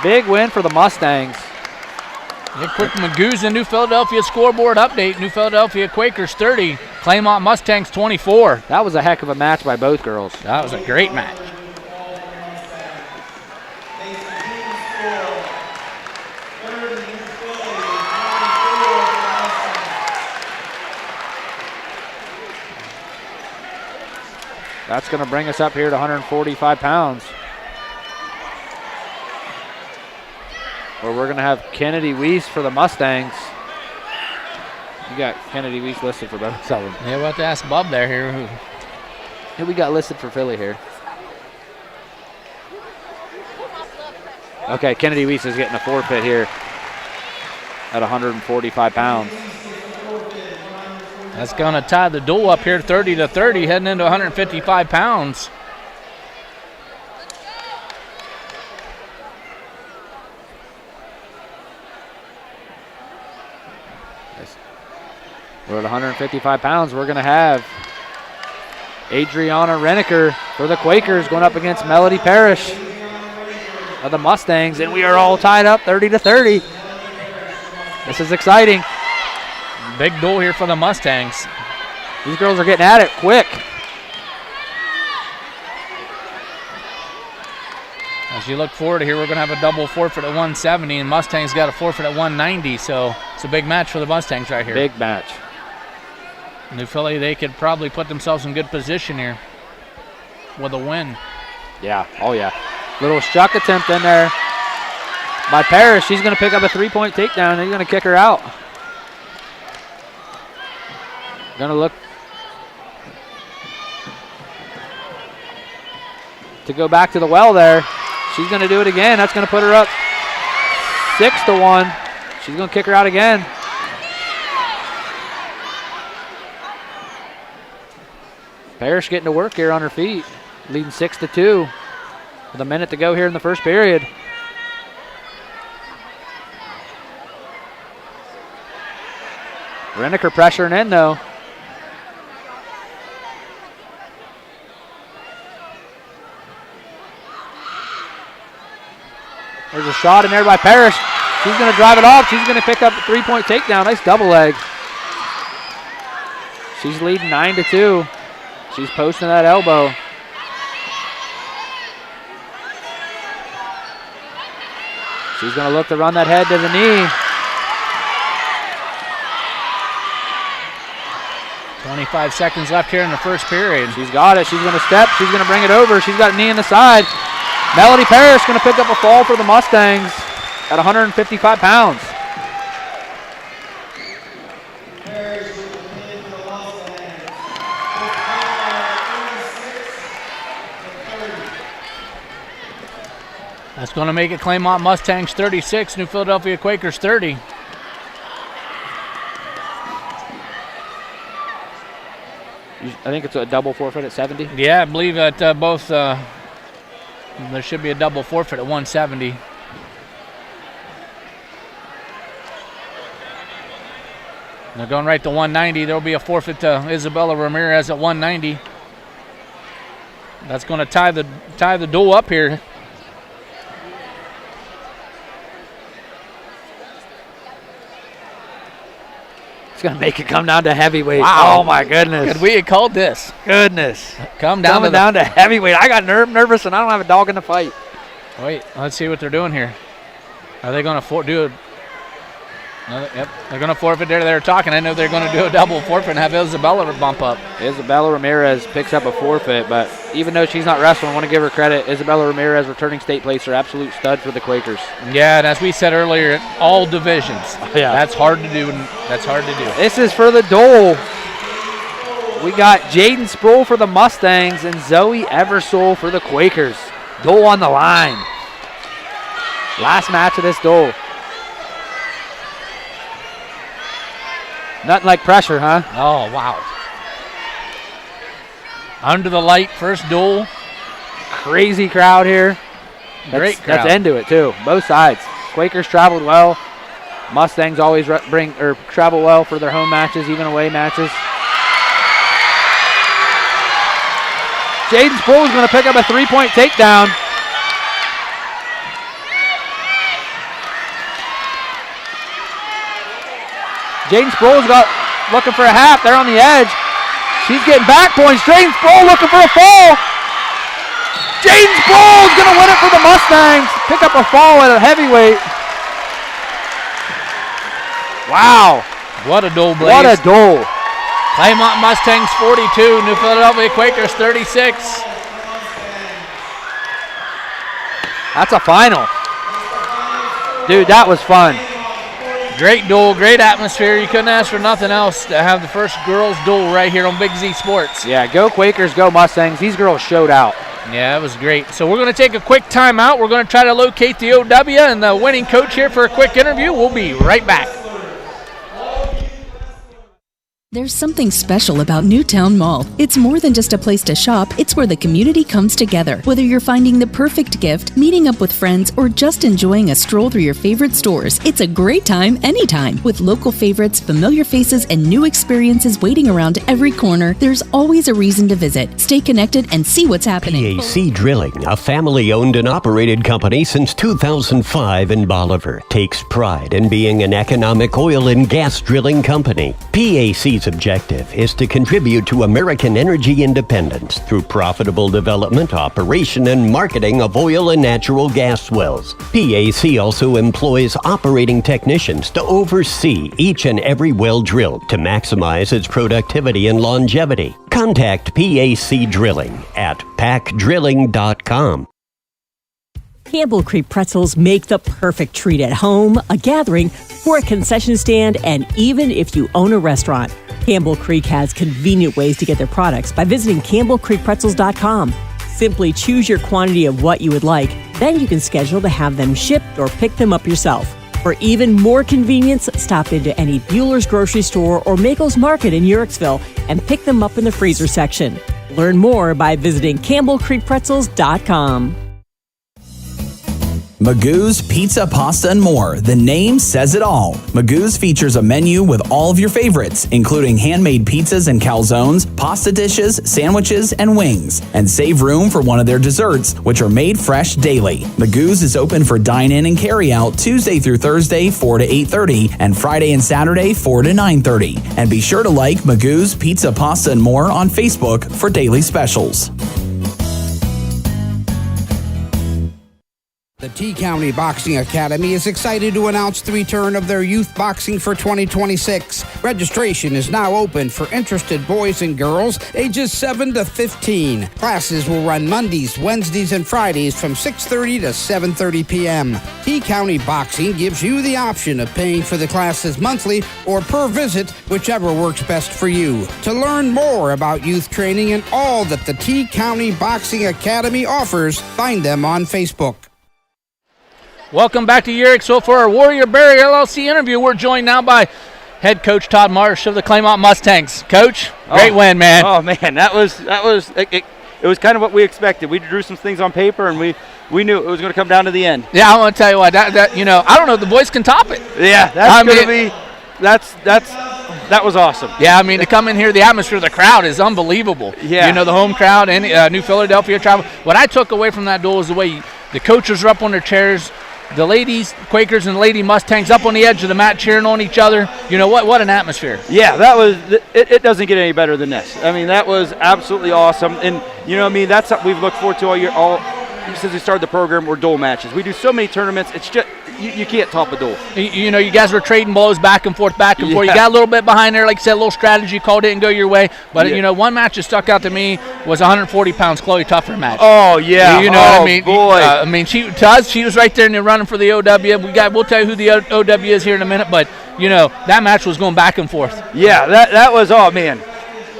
Big win for the Mustangs. A quick Magoo's and New Philadelphia scoreboard update. New Philadelphia Quakers 30, Claymont Mustangs 24. That was a heck of a match by both girls. That was a great match. That's going to bring us up here to 145 pounds. Where we're going to have Kennedy Weiss for the Mustangs. You got Kennedy Weiss listed for both of them. Yeah, we'll have to ask Bob there here. Who we got listed for Philly here? Okay, Kennedy Weiss is getting a forfeit here at 145 pounds. That's going to tie the duel up here 30-30, heading into 155 pounds. We're at 155 pounds. We're going to have Adriana Renneker for the Quakers going up against Melody Parrish of the Mustangs, and we are all tied up 30-30. This is exciting. Big duel here for the Mustangs. These girls are getting at it quick. As you look forward here, we're going to have a double forfeit at 170, and Mustangs got a forfeit at 190, so it's a big match for the Mustangs right here. Big match. New Philly, they could probably put themselves in good position here with a win. Yeah, oh yeah. Little struck attempt in there by Parrish. She's going to pick up a 3-point takedown, and he's going to kick her out. Going to look to go back to the well there. She's going to do it again. That's going to put her up 6-1. She's going to kick her out again. Parrish getting to work here on her feet, leading 6-2 with a minute to go here in the first period. Renneker pressuring in though. There's a shot in there by Parrish. She's going to drive it off. She's going to pick up a 3-point takedown. Nice double leg. She's leading 9-2. She's posting that elbow. She's going to look to run that head to the knee. 25 seconds left here in the first period. She's got it. She's going to step. She's going to bring it over. She's got a knee in the side. Melody Parrish going to pick up a fall for the Mustangs at 155 pounds. That's going to make it Claymont Mustangs 36, New Philadelphia Quakers 30. I think it's a double forfeit at 70. Yeah, I believe that both, there should be a double forfeit at 170. They're going right to 190. There'll be a forfeit to Isabella Ramirez at 190. That's going to tie the duel up here. It's going to make it come down to heavyweight. Wow. Oh, my goodness. Could we have called this? Goodness. Coming down to heavyweight. I got nervous, and I don't have a dog in the fight. Wait, let's see what they're doing here. Are they going to do it? Yep, they're going to forfeit there. They're talking. I know they're going to do a double forfeit and have Isabella bump up. Isabella Ramirez picks up a forfeit, but even though she's not wrestling, I want to give her credit. Isabella Ramirez, returning state placer, absolute stud for the Quakers. Yeah, and as we said earlier, all divisions. Yeah. That's hard to do. This is for the duel. We got Jaden Sproul for the Mustangs and Zoe Eversole for the Quakers. Duel on the line. Last match of this duel. Nothing like pressure, huh? Oh, wow. Under the light, first duel. Crazy crowd here. Great crowd. That's end to it, too. Both sides. Quakers traveled well. Mustangs always travel well for their home matches, even away matches. Jaden Sproul is going to pick up a 3-point takedown. Jaden Sproul's looking for a half. They're on the edge. She's getting back points. Jaden Sproul looking for a fall. Jaden Sproul's going to win it for the Mustangs. Pick up a fall at a heavyweight. Wow. What a duel, Blaze. What a duel. Claymont Mustangs 42, New Philadelphia Quakers 36. That's a final. Dude, that was fun. Great duel, great atmosphere. You couldn't ask for nothing else to have the first girls duel right here on Big Z Sports. Yeah, go Quakers, go Mustangs. These girls showed out. Yeah, it was great. So we're going to take a quick timeout. We're going to try to locate the OW and the winning coach here for a quick interview. We'll be right back. There's something special about Newtown Mall. It's more than just a place to shop, it's where the community comes together. Whether you're finding the perfect gift, meeting up with friends, or just enjoying a stroll through your favorite stores, it's a great time anytime. With local favorites, familiar faces, and new experiences waiting around every corner, there's always a reason to visit. Stay connected and see what's happening. PAC Drilling, a family-owned and operated company since 2005 in Bolivar, takes pride in being an economic oil and gas drilling company. PAC's objective is to contribute to American energy independence through profitable development, operation, and marketing of oil and natural gas wells. PAC also employs operating technicians to oversee each and every well drilled to maximize its productivity and longevity. Contact PAC Drilling at pacdrilling.com. Campbell Creek pretzels make the perfect treat at home, a gathering, for a concession stand, and even if you own a restaurant. Campbell Creek has convenient ways to get their products by visiting campbellcreekpretzels.com. Simply choose your quantity of what you would like, then you can schedule to have them shipped or pick them up yourself. For even more convenience, stop into any Bueller's grocery store or Makel's Market in Uricksville and pick them up in the freezer section. Learn more by visiting campbellcreekpretzels.com. Magoo's Pizza, Pasta, and More. The name says it all. Magoo's features a menu with all of your favorites, including handmade pizzas and calzones, pasta dishes, sandwiches, and wings. And save room for one of their desserts, which are made fresh daily. Magoo's is open for dine-in and carry-out Tuesday through Thursday, 4 to 8:30, and Friday and Saturday, 4 to 9:30. And be sure to like Magoo's Pizza, Pasta, and More on Facebook for daily specials. The T-County Boxing Academy is excited to announce the return of their youth boxing for 2026. Registration is now open for interested boys and girls ages 7 to 15. Classes will run Mondays, Wednesdays, and Fridays from 6:30 to 7:30 p.m. T-County Boxing gives you the option of paying for the classes monthly or per visit, whichever works best for you. To learn more about youth training and all that the T-County Boxing Academy offers, find them on Facebook. Welcome back to Yerricksville for our Warrior Barrier LLC interview. We're joined now by head coach Todd Marsh of the Claymont Mustangs. Coach, great win, man. Oh man, that was it was kind of what we expected. We drew some things on paper, and we knew it was going to come down to the end. Yeah, I want to tell you what, that you know, I don't know if the boys can top it. Yeah, that was awesome. Yeah, I mean, to come in here, the atmosphere of the crowd is unbelievable. Yeah. You know, the home crowd and New Philadelphia travel. What I took away from that duel is the way the coaches were up on their chairs, the ladies, Quakers and Lady Mustangs up on the edge of the mat cheering on each other. You know, what an atmosphere. Yeah, that was it doesn't get any better than this. I mean, that was absolutely awesome. And, you know what I mean, that's something we've looked forward to all since we started the program, were duel matches. We do so many tournaments, it's just you can't top a duel. You know, you guys were trading blows back and forth. You got a little bit behind there, like you said, a little strategy call didn't go your way. But, you know, one match that stuck out to me was 140 pounds Chloe Tuffer match. Oh, yeah. You know what I mean? Boy. I mean, she was right there and they're running for the OW. We'll tell you who the OW is here in a minute. But, you know, that match was going back and forth. Yeah, that was, oh, man.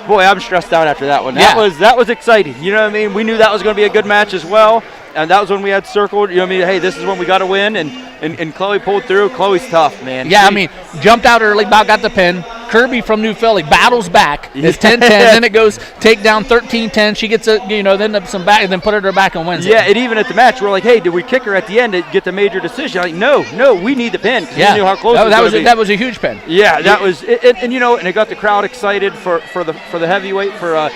Boy, I'm stressed out after that one. That was exciting. You know what I mean? We knew that was going to be a good match as well. And that was when we had circled, you know what I mean, hey, this is when we got to win, and Chloe pulled through. Chloe's tough, man. Yeah, I mean, jumped out early, about got the pin. Kirby from New Philly battles back. It's 10-10, then it goes takedown 13-10. She gets then some back, and then put her back and wins. Yeah, and even at the match, we're like, hey, did we kick her at the end to get the major decision? Like, no, we need the pin. Yeah, we knew how close that was a huge pin. Yeah, that was it, and you know, and it got the crowd excited for the heavyweight for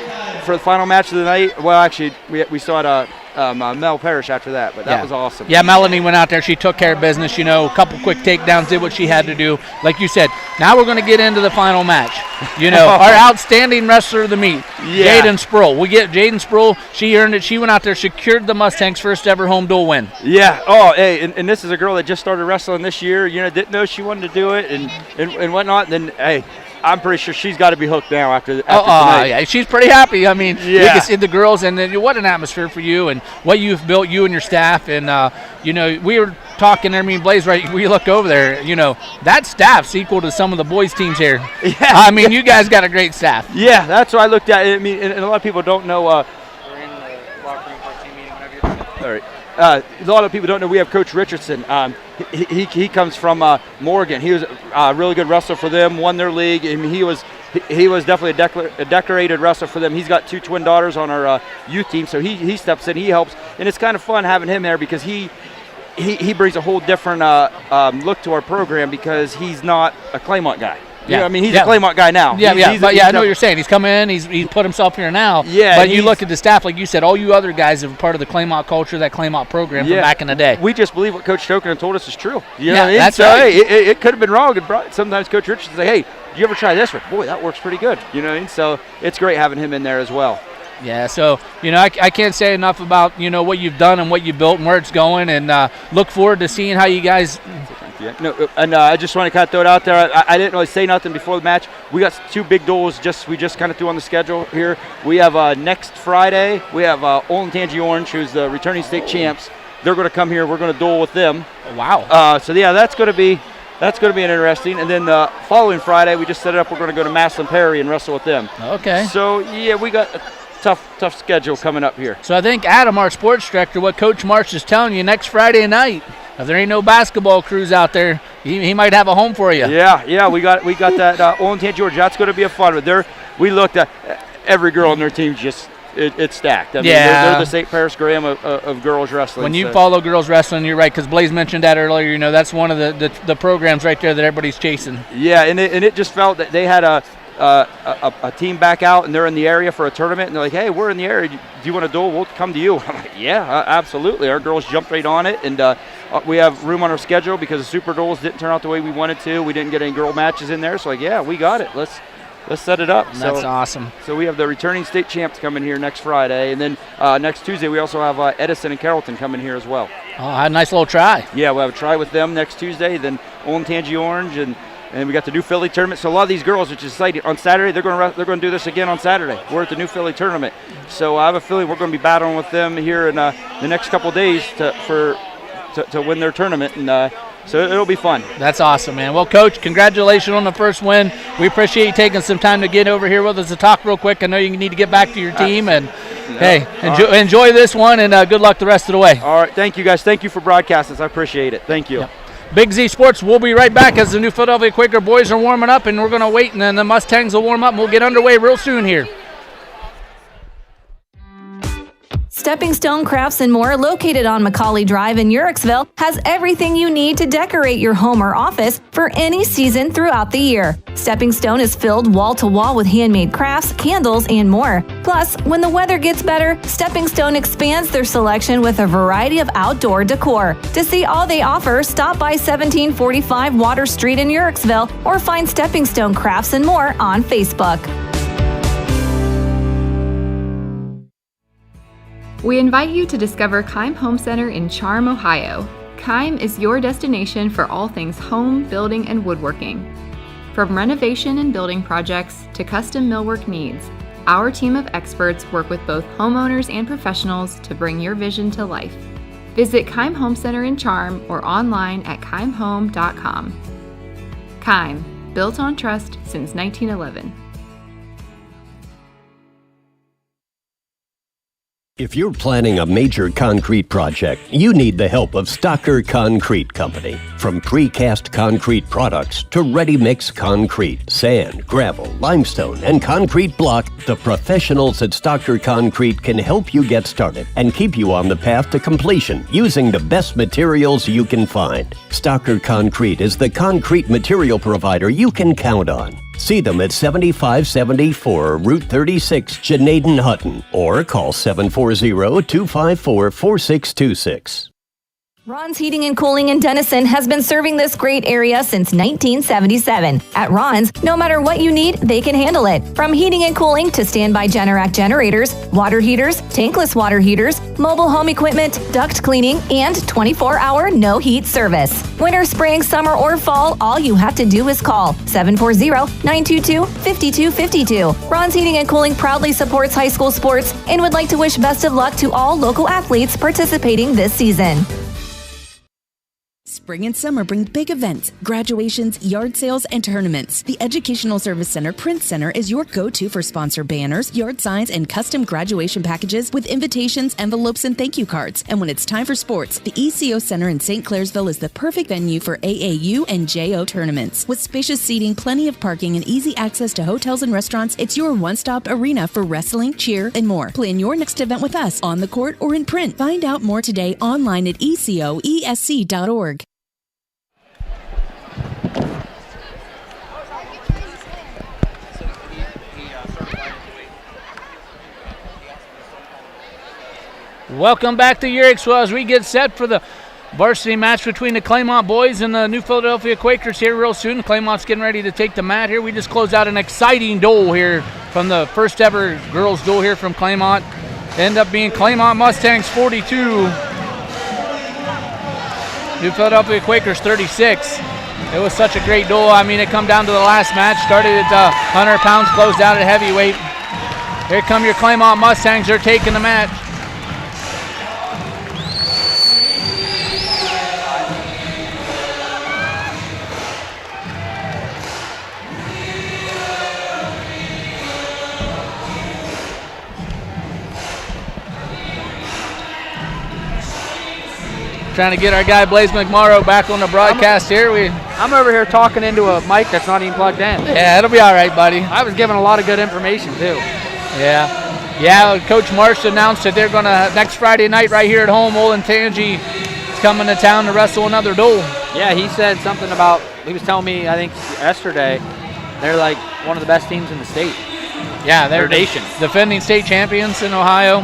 the final match of the night. Well, actually, we saw it. Mel Parrish after that, but that was awesome. Yeah, Melanie went out there. She took care of business, you know, a couple quick takedowns, did what she had to do. Like you said, now we're going to get into the final match. You know, our outstanding wrestler of the meet, Jaden Sproul. We get Jaden Sproul. She earned it. She went out there, secured the Mustangs' first ever home duel win. Yeah. Oh, hey, and this is a girl that just started wrestling this year. You know, didn't know she wanted to do it and whatnot. And then, hey, I'm pretty sure she's got to be hooked now after tonight. Yeah, she's pretty happy. I mean, you can see the girls, and then what an atmosphere for you and what you've built, you and your staff. And, you know, we were talking there, Blaze, right, we look over there, you know, that staff's equal to some of the boys' teams here. Yeah. I mean, you guys got a great staff. Yeah, that's what I looked at. I mean, and a lot of people don't know. We're in the locker room for a team meeting whenever you're ready. All right. A lot of people don't know we have Coach Richardson. He comes from Morgan. He was a really good wrestler for them, won their league. I mean, he was definitely a decorated wrestler for them. He's got 2 twin daughters on our youth team, so he steps in, he helps. And it's kind of fun having him there because he brings a whole different look to our program because he's not a Claymont guy. You know, I mean, he's a Claymont guy now. I know what you're saying. He's come in, he's put himself here now. Yeah, but you look at the staff, like you said, all you other guys are part of the Claymont culture, that Claymont program from back in the day. We just believe what Coach Token told us is true. You know yeah, what I mean? that's so, right. Hey, it could have been wrong. Sometimes Coach Richardson say, hey, did you ever try this one? Boy, that works pretty good. You know what I mean? So it's great having him in there as well. Yeah, so, you know, I can't say enough about, you know, what you've done and what you built and where it's going, and look forward to seeing how you guys. Yeah, no, and I just want to kind of throw it out there. I didn't really say nothing before the match. We got 2 big duels we just kind of threw on the schedule here. We have next Friday, we have Olentangy Orange, who's the returning state champs. They're going to come here. We're going to duel with them. Oh, wow. So, yeah, that's going to be an interesting. And then the following Friday, we just set it up. We're going to go to Maslin Perry and wrestle with them. Okay. So, yeah, we got tough schedule coming up here. So I think Adam, our sports director, what Coach Marsh is telling you, next Friday night, if there ain't no basketball crews out there, he might have a home for you. Yeah, we got that Olentangy, Georgia. That's going to be a fun one. We looked at every girl on their team just it's stacked. I mean, Yeah. they're the St. Paris Graham of girls wrestling. When you so. follow girls wrestling, you're right, because Blaze mentioned that earlier. You know, that's one of the programs right there that everybody's chasing. Yeah, and it just felt that they had a team back out, and they're in the area for a tournament, and they're like, hey, we're in the area. Do you want to duel? We'll come to you. I'm like, yeah, absolutely. Our girls jumped right on it, and we have room on our schedule because the Super Duels didn't turn out the way we wanted to. We didn't get any girl matches in there, so like, yeah, we got it. Let's set it up. That's awesome. So we have the returning state champs coming here next Friday, and then next Tuesday we also have Edison and Carrollton coming here as well. Oh, I had a nice little try. Yeah, we'll have a try with them next Tuesday, then Olentangy Orange, and we got the New Philly tournament. So a lot of these girls, which is exciting, on Saturday they're going to do this again on Saturday. We're at the New Philly tournament, so I have a feeling we're going to be battling with them here in the next couple of days to win their tournament, and so it'll be fun. That's awesome, man. Well, Coach, congratulations on the first win. We appreciate you taking some time to get over here with us to talk real quick. I know you need to get back to your team, and hey, enjoy this one, and good luck the rest of the way. All right, thank you guys. Thank you for broadcasting. I appreciate it. Thank you. Yep. Big Z Sports, we'll be right back as the New Philadelphia Quaker boys are warming up, and we're going to wait, and then the Mustangs will warm up, and we'll get underway real soon here. Stepping Stone Crafts and More, located on Macaulay Drive in Uricksville, has everything you need to decorate your home or office for any season throughout the year. Stepping Stone is filled wall to wall with handmade crafts, candles, and more. Plus, when the weather gets better, Stepping Stone expands their selection with a variety of outdoor decor. To see all they offer, stop by 1745 Water Street in Uricksville or find Stepping Stone Crafts and More on Facebook. We invite you to discover Keim Home Center in Charm, Ohio. Keim is your destination for all things home, building, and woodworking. From renovation and building projects to custom millwork needs, our team of experts work with both homeowners and professionals to bring your vision to life. Visit Keim Home Center in Charm or online at keimhome.com. Keim, built on trust since 1911. If you're planning a major concrete project, you need the help of Stocker Concrete Company. From precast concrete products to ready-mix concrete, sand, gravel, limestone, and concrete block, the professionals at Stocker Concrete can help you get started and keep you on the path to completion using the best materials you can find. Stocker Concrete is the concrete material provider you can count on. See them at 7574 Route 36, Janaden Hutton, or call 740-254-4626. Ron's Heating and Cooling in Denison has been serving this great area since 1977. At Ron's, no matter what you need, they can handle it. From heating and cooling to standby Generac generators, water heaters, tankless water heaters, mobile home equipment, duct cleaning, and 24-hour no-heat service. Winter, spring, summer, or fall, all you have to do is call 740-922-5252. Ron's Heating and Cooling proudly supports high school sports and would like to wish best of luck to all local athletes participating this season. Spring and summer bring big events, graduations, yard sales, and tournaments. The Educational Service Center Print Center is your go-to for sponsor banners, yard signs, and custom graduation packages with invitations, envelopes, and thank you cards. And when it's time for sports, the ECO Center in St. Clairsville is the perfect venue for AAU and JO tournaments. With spacious seating, plenty of parking, and easy access to hotels and restaurants, it's your one-stop arena for wrestling, cheer, and more. Plan your next event with us on the court or in print. Find out more today online at ecoesc.org. Welcome back to Uricksville as we get set for the varsity match between the Claymont boys and the New Philadelphia Quakers here real soon. Claymont's getting ready to take the mat here. We just closed out an exciting duel here from the first ever girls duel here from Claymont. End up being Claymont Mustangs 42, New Philadelphia Quakers 36. It was such a great duel. I mean, it come down to the last match. Started at 100 pounds, closed out at heavyweight. Here come your Claymont Mustangs. They're taking the match. Trying to get our guy Blaze McMorrow back on the broadcast here. I'm over here talking into a mic that's not even plugged in. Yeah, it'll be all right, buddy. I was giving a lot of good information too. Yeah. Yeah, Coach Marsh announced that they're going to, next Friday night right here at home, Olin Tangi is coming to town to wrestle another duel. Yeah, he said something about, he was telling me, I think yesterday, they're like one of the best teams in the state. Yeah, they're nation. Defending state champions in Ohio.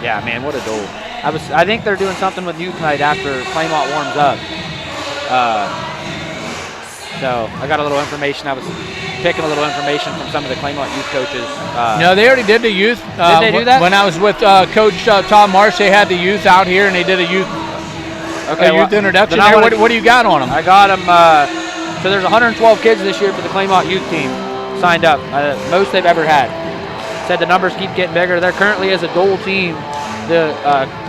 Yeah, man, what a duel. I think they're doing something with youth night after Claymont warms up. So I got a little information. I was picking a little information from some of the Claymont youth coaches. No, they already did the youth. Did they do that? When I was with Coach Tom Marsh, they had the youth out here, and they did a youth introduction. What do you got on them? I got them. So there's 112 kids this year for the Claymont youth team signed up. Most they've ever had. Said the numbers keep getting bigger. They're currently as a dual team. The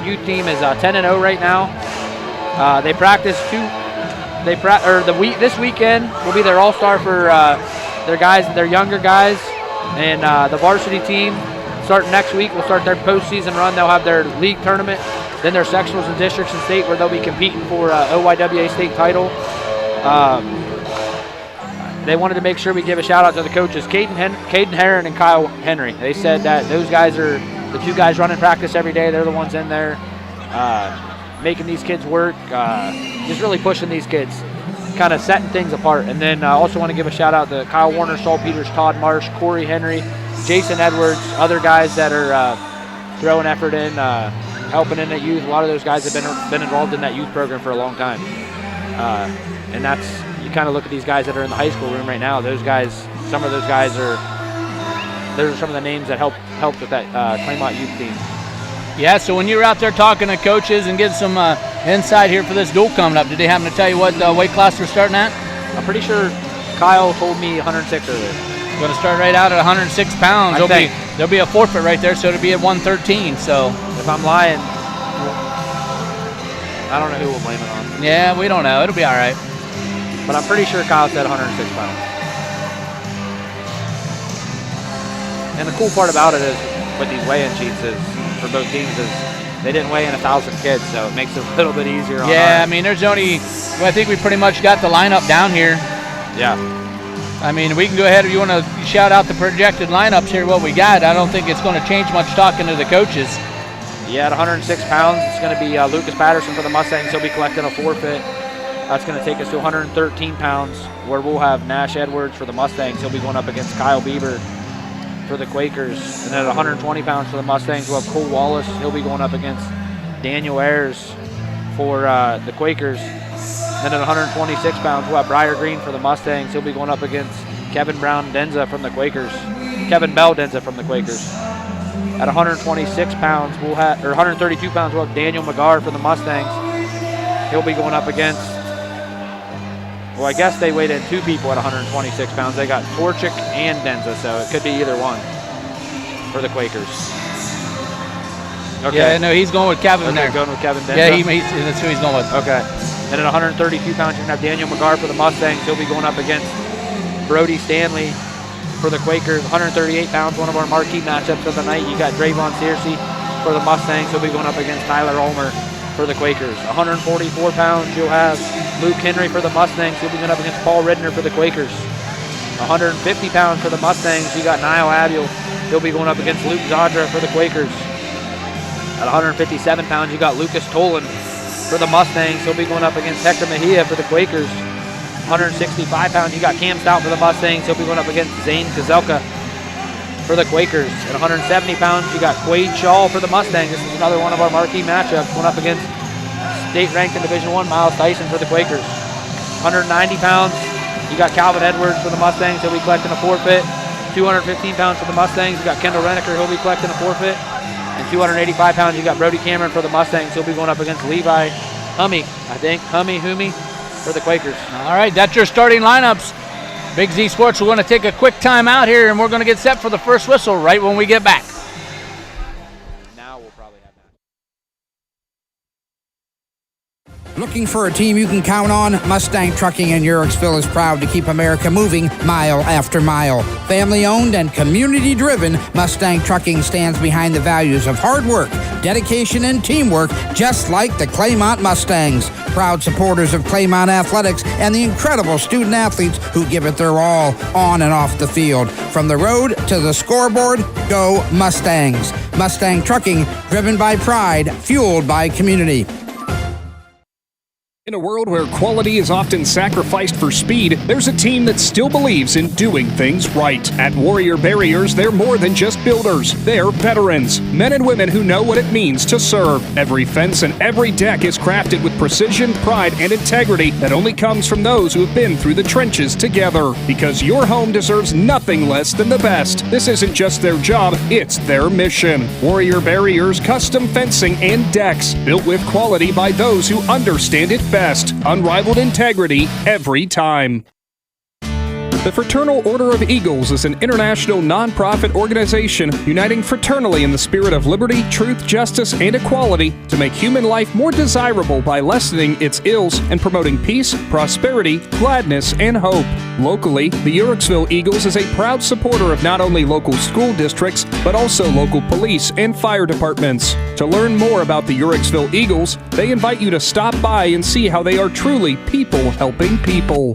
youth team is 10-0 right now. They practice this weekend will be their all-star for their younger guys, and the varsity team starting next week will start their postseason run. They'll have their league tournament, then their sectionals and districts and state where they'll be competing for OYWA state title. They wanted to make sure we give a shout out to the coaches, Caden Herron and Kyle Henry. They said that those guys are the two guys running practice every day. They're the ones in there making these kids work, just really pushing these kids, kind of setting things apart. And then I also want to give a shout out to Kyle Warner, Saul Peters, Todd Marsh, Corey Henry, Jason Edwards, other guys that are throwing effort in, helping in that youth. A lot of those guys have been involved in that youth program for a long time. And that's, you kind of look at these guys that are in the high school room right now. Those guys, some of those guys those are some of the names that helped with that Claymont youth team. Yeah, so when you were out there talking to coaches and getting some insight here for this duel coming up, did they happen to tell you what weight class we're starting at? I'm pretty sure Kyle told me 106 earlier. Going to start right out at 106 pounds. There'll be a forfeit right there, so it'll be at 113. So if I'm lying, I don't know who we'll blame it on. Yeah, we don't know. It'll be all right. But I'm pretty sure Kyle said 106 pounds. And the cool part about it is, with these weigh-in sheets for both teams is they didn't weigh in 1,000 kids, so it makes it a little bit easier on Yeah, I mean, there's only, I think we pretty much got the lineup down here. Yeah. I mean, we can go ahead if you want to shout out the projected lineups here, what we got. I don't think it's going to change much talking to the coaches. Yeah, at 106 pounds, it's going to be Lucas Patterson for the Mustangs. He'll be collecting a forfeit. That's going to take us to 113 pounds, where we'll have Nash Edwards for the Mustangs. He'll be going up against Kyle Bieber for the Quakers. And then at 120 pounds for the Mustangs, we'll have Cole Wallace. He'll be going up against Daniel Ayers for the Quakers. And then at 126 pounds, we'll have Briar Green for the Mustangs. He'll be going up against Kevin Brown Denza from the Quakers. Kevin Bell Denza from the Quakers. At 126 pounds, or 132 pounds, we'll have Daniel McGar for the Mustangs. He'll be going up against, well, I guess they weighed in two people at 126 pounds. They got Torchik and Denza, so it could be either one for the Quakers. Okay. Yeah, no, he's going with Kevin there. Going with Kevin Denza? Yeah, that's who he's going with. Okay. And at 132 pounds, you're going to have Daniel McGar for the Mustangs. He'll be going up against Brody Stanley for the Quakers. 138 pounds, one of our marquee matchups of the night. You got Drayvon Searcy for the Mustangs. He'll be going up against Tyler Ulmer for the Quakers. 144 pounds, you'll have Luke Henry for the Mustangs. He'll be going up against Paul Ridner for the Quakers. 150 pounds for the Mustangs, you got Niall Abrielle. He'll be going up against Luke Zadra for the Quakers. At 157 pounds, you got Lucas Tolan for the Mustangs. He'll be going up against Hector Mejia for the Quakers. 165 pounds, you got Cam Stout for the Mustangs. He'll be going up against Zane Kozelka for the Quakers. At 170 pounds, you got Quade Shaw for the Mustangs. This is another one of our marquee matchups, going up against state-ranked in Division I, Miles Tyson for the Quakers. 190 pounds, you got Calvin Edwards for the Mustangs. He'll be collecting a forfeit. 215 pounds for the Mustangs, you got Kendall Reneker. He'll be collecting a forfeit. And 285 pounds, you got Brody Cameron for the Mustangs. He'll be going up against Levi Hummy for the Quakers. All right, that's your starting lineups. Big Z Sports, we're going to take a quick time out here, and we're going to get set for the first whistle right when we get back. Now we'll probably have Looking for a team you can count on? Mustang Trucking in Urixville is proud to keep America moving mile after mile. Family owned and community driven, Mustang Trucking stands behind the values of hard work, dedication, and teamwork, just like the Claymont Mustangs. Proud supporters of Claymont athletics and the incredible student athletes who give it their all on and off the field. From the road to the scoreboard, go Mustangs. Mustang Trucking, driven by pride, fueled by community. In a world where quality is often sacrificed for speed, there's a team that still believes in doing things right. At Warrior Barriers, they're more than just builders. They're veterans, men and women who know what it means to serve. Every fence and every deck is crafted with precision, pride, and integrity that only comes from those who have been through the trenches together. Because your home deserves nothing less than the best. This isn't just their job, it's their mission. Warrior Barriers, custom fencing and decks, built with quality by those who understand it best. Unrivaled integrity every time. The Fraternal Order of Eagles is an international nonprofit organization uniting fraternally in the spirit of liberty, truth, justice, and equality to make human life more desirable by lessening its ills and promoting peace, prosperity, gladness, and hope. Locally, the Urixville Eagles is a proud supporter of not only local school districts, but also local police and fire departments. To learn more about the Urixville Eagles, they invite you to stop by and see how they are truly people helping people.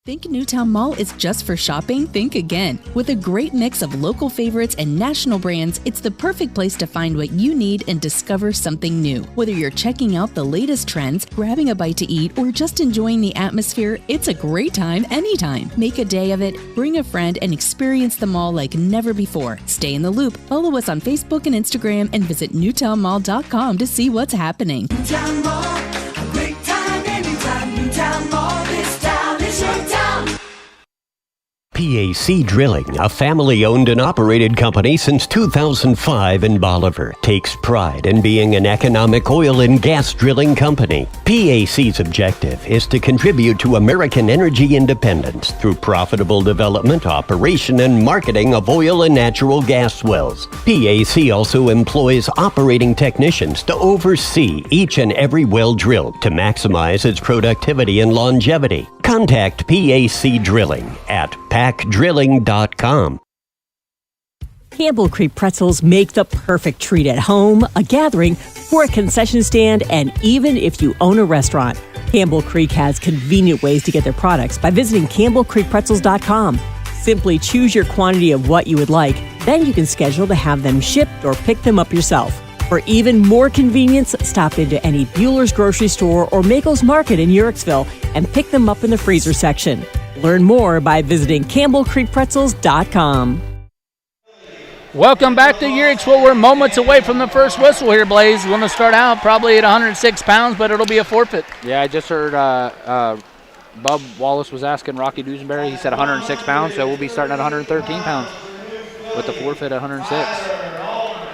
Think Newtown Mall is just for shopping? Think again. With a great mix of local favorites and national brands, it's the perfect place to find what you need and discover something new. Whether you're checking out the latest trends, grabbing a bite to eat, or just enjoying the atmosphere, it's a great time anytime. Make a day of it, bring a friend, and experience the mall like never before. Stay in the loop. Follow us on Facebook and Instagram and visit newtownmall.com to see what's happening. Newtown Mall, a great time anytime. Newtown Mall, this town is your town. PAC Drilling, a family-owned and operated company since 2005 in Bolivar, takes pride in being an economic oil and gas drilling company. PAC's objective is to contribute to American energy independence through profitable development, operation, and marketing of oil and natural gas wells. PAC also employs operating technicians to oversee each and every well drilled to maximize its productivity and longevity. Contact PAC Drilling at pacdrilling.com. Campbell Creek pretzels make the perfect treat at home, a gathering, for a concession stand, and even if you own a restaurant. Campbell Creek has convenient ways to get their products by visiting campbellcreekpretzels.com. Simply choose your quantity of what you would like, then you can schedule to have them shipped or pick them up yourself. For even more convenience, stop into any Bueller's grocery store or Makel's Market in Urixville and pick them up in the freezer section. Learn more by visiting campbellcreekpretzels.com. Welcome back to Urixville. We're moments away from the first whistle here, Blaze. We're going to start out probably at 106 pounds, but it'll be a forfeit. Yeah, I just heard Bub Wallace was asking Rocky Dusenberry. He said 106 pounds, so we'll be starting at 113 pounds with the forfeit at 106.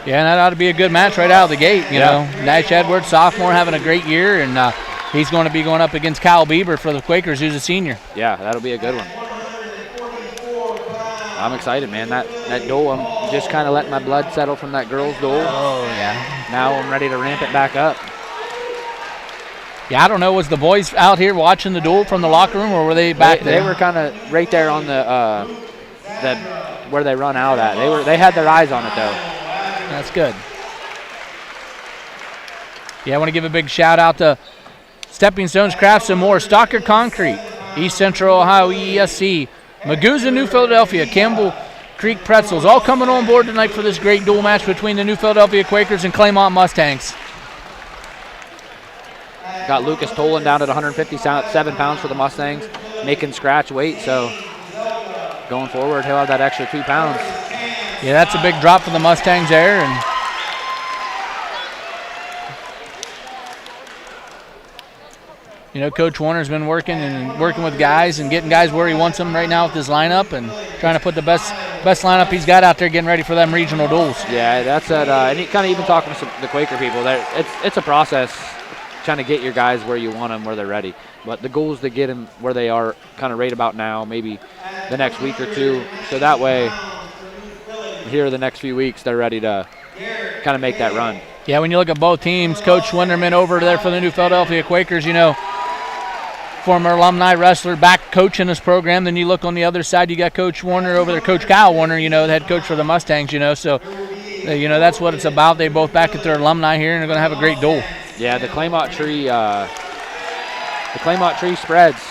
Yeah, and that ought to be a good match right out of the gate. You know, Nash Edwards, sophomore, having a great year, and he's going to be going up against Kyle Bieber for the Quakers, who's a senior. Yeah, that'll be a good one. I'm excited, man. That duel, I'm just kind of letting my blood settle from that girls' duel. Oh, yeah. Now I'm ready to ramp it back up. Yeah, I don't know. Was the boys out here watching the duel from the locker room, or were they back there? They were kind of right there on the where they run out at. They had their eyes on it, though. That's good. Yeah, I want to give a big shout out to Stepping Stones Crafts and More, Stocker Concrete, East Central Ohio ESC, Magoo's in New Philadelphia, Campbell Creek Pretzels, all coming on board tonight for this great duel match between the New Philadelphia Quakers and Claymont Mustangs. Got Lucas Tolan down at 157 pounds for the Mustangs, making scratch weight, so going forward, he'll have that extra 2 pounds. Yeah, that's a big drop for the Mustangs there. And you know, Coach Warner's been working with guys and getting guys where he wants them right now with his lineup and trying to put the best lineup he's got out there, getting ready for them regional duels. Yeah, that's it. And he kind of even talking to the Quaker people. It's a process trying to get your guys where you want them, where they're ready. But the goal is to get them where they are kind of right about now, maybe the next week or two. So that way, here the next few weeks, they're ready to kind of make that run. Yeah, when you look at both teams, Coach Winderman over there for the New Philadelphia Quakers, former alumni wrestler back coaching this program. Then you look on the other side, you got Coach Warner over there, Coach Kyle Warner, the head coach for the Mustangs, So, that's what it's about. They both back at their alumni here, and they're going to have a great duel. Yeah, the Claymont tree spreads.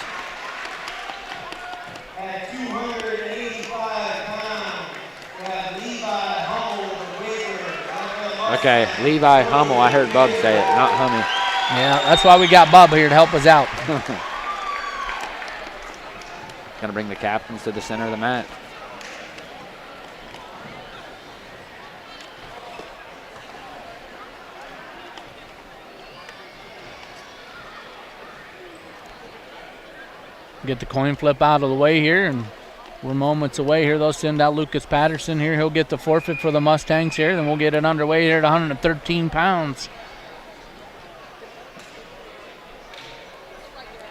At 285 pounds, we have Levi Hummel, the Quaker. Okay, Levi Hummel. I heard Bub say it, not Hummel. Yeah, that's why we got Bub here to help us out. Going to bring the captains to the center of the mat. Get the coin flip out of the way here, and we're moments away here. They'll send out Lucas Patterson here. He'll get the forfeit for the Mustangs here. Then we'll get it underway here at 113 pounds.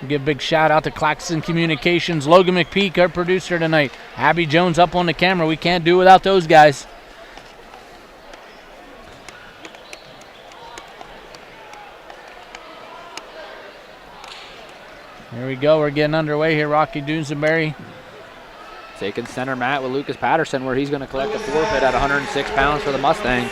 Give a big shout out to Claxon Communications, Logan McPeek, our producer tonight. Abby Jones up on the camera. We can't do without those guys. Here we go. We're getting underway here. Rocky Dunsonbury taking center mat with Lucas Patterson, where he's going to collect the forfeit at 106 pounds for the Mustangs.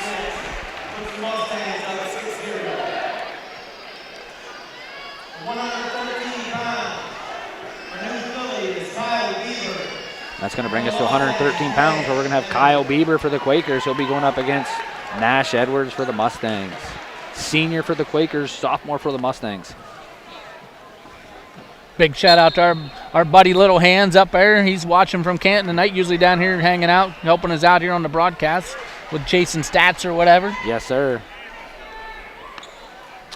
That's going to bring us to 113 pounds, where we're going to have Kyle Bieber for the Quakers. He'll be going up against Nash Edwards for the Mustangs. Senior for the Quakers, sophomore for the Mustangs. Big shout out to our buddy Little Hands up there. He's watching from Canton tonight, usually down here hanging out, helping us out here on the broadcast with chasing stats or whatever. Yes, sir.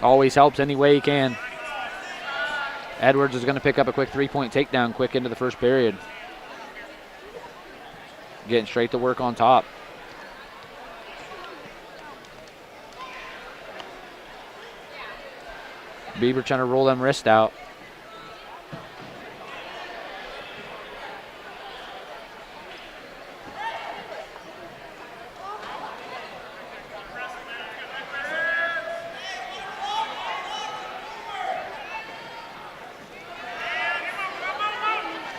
Always helps any way he can. Edwards is going to pick up a quick three-point takedown quick into the first period. Getting straight to work on top. Bieber trying to roll them wrists out.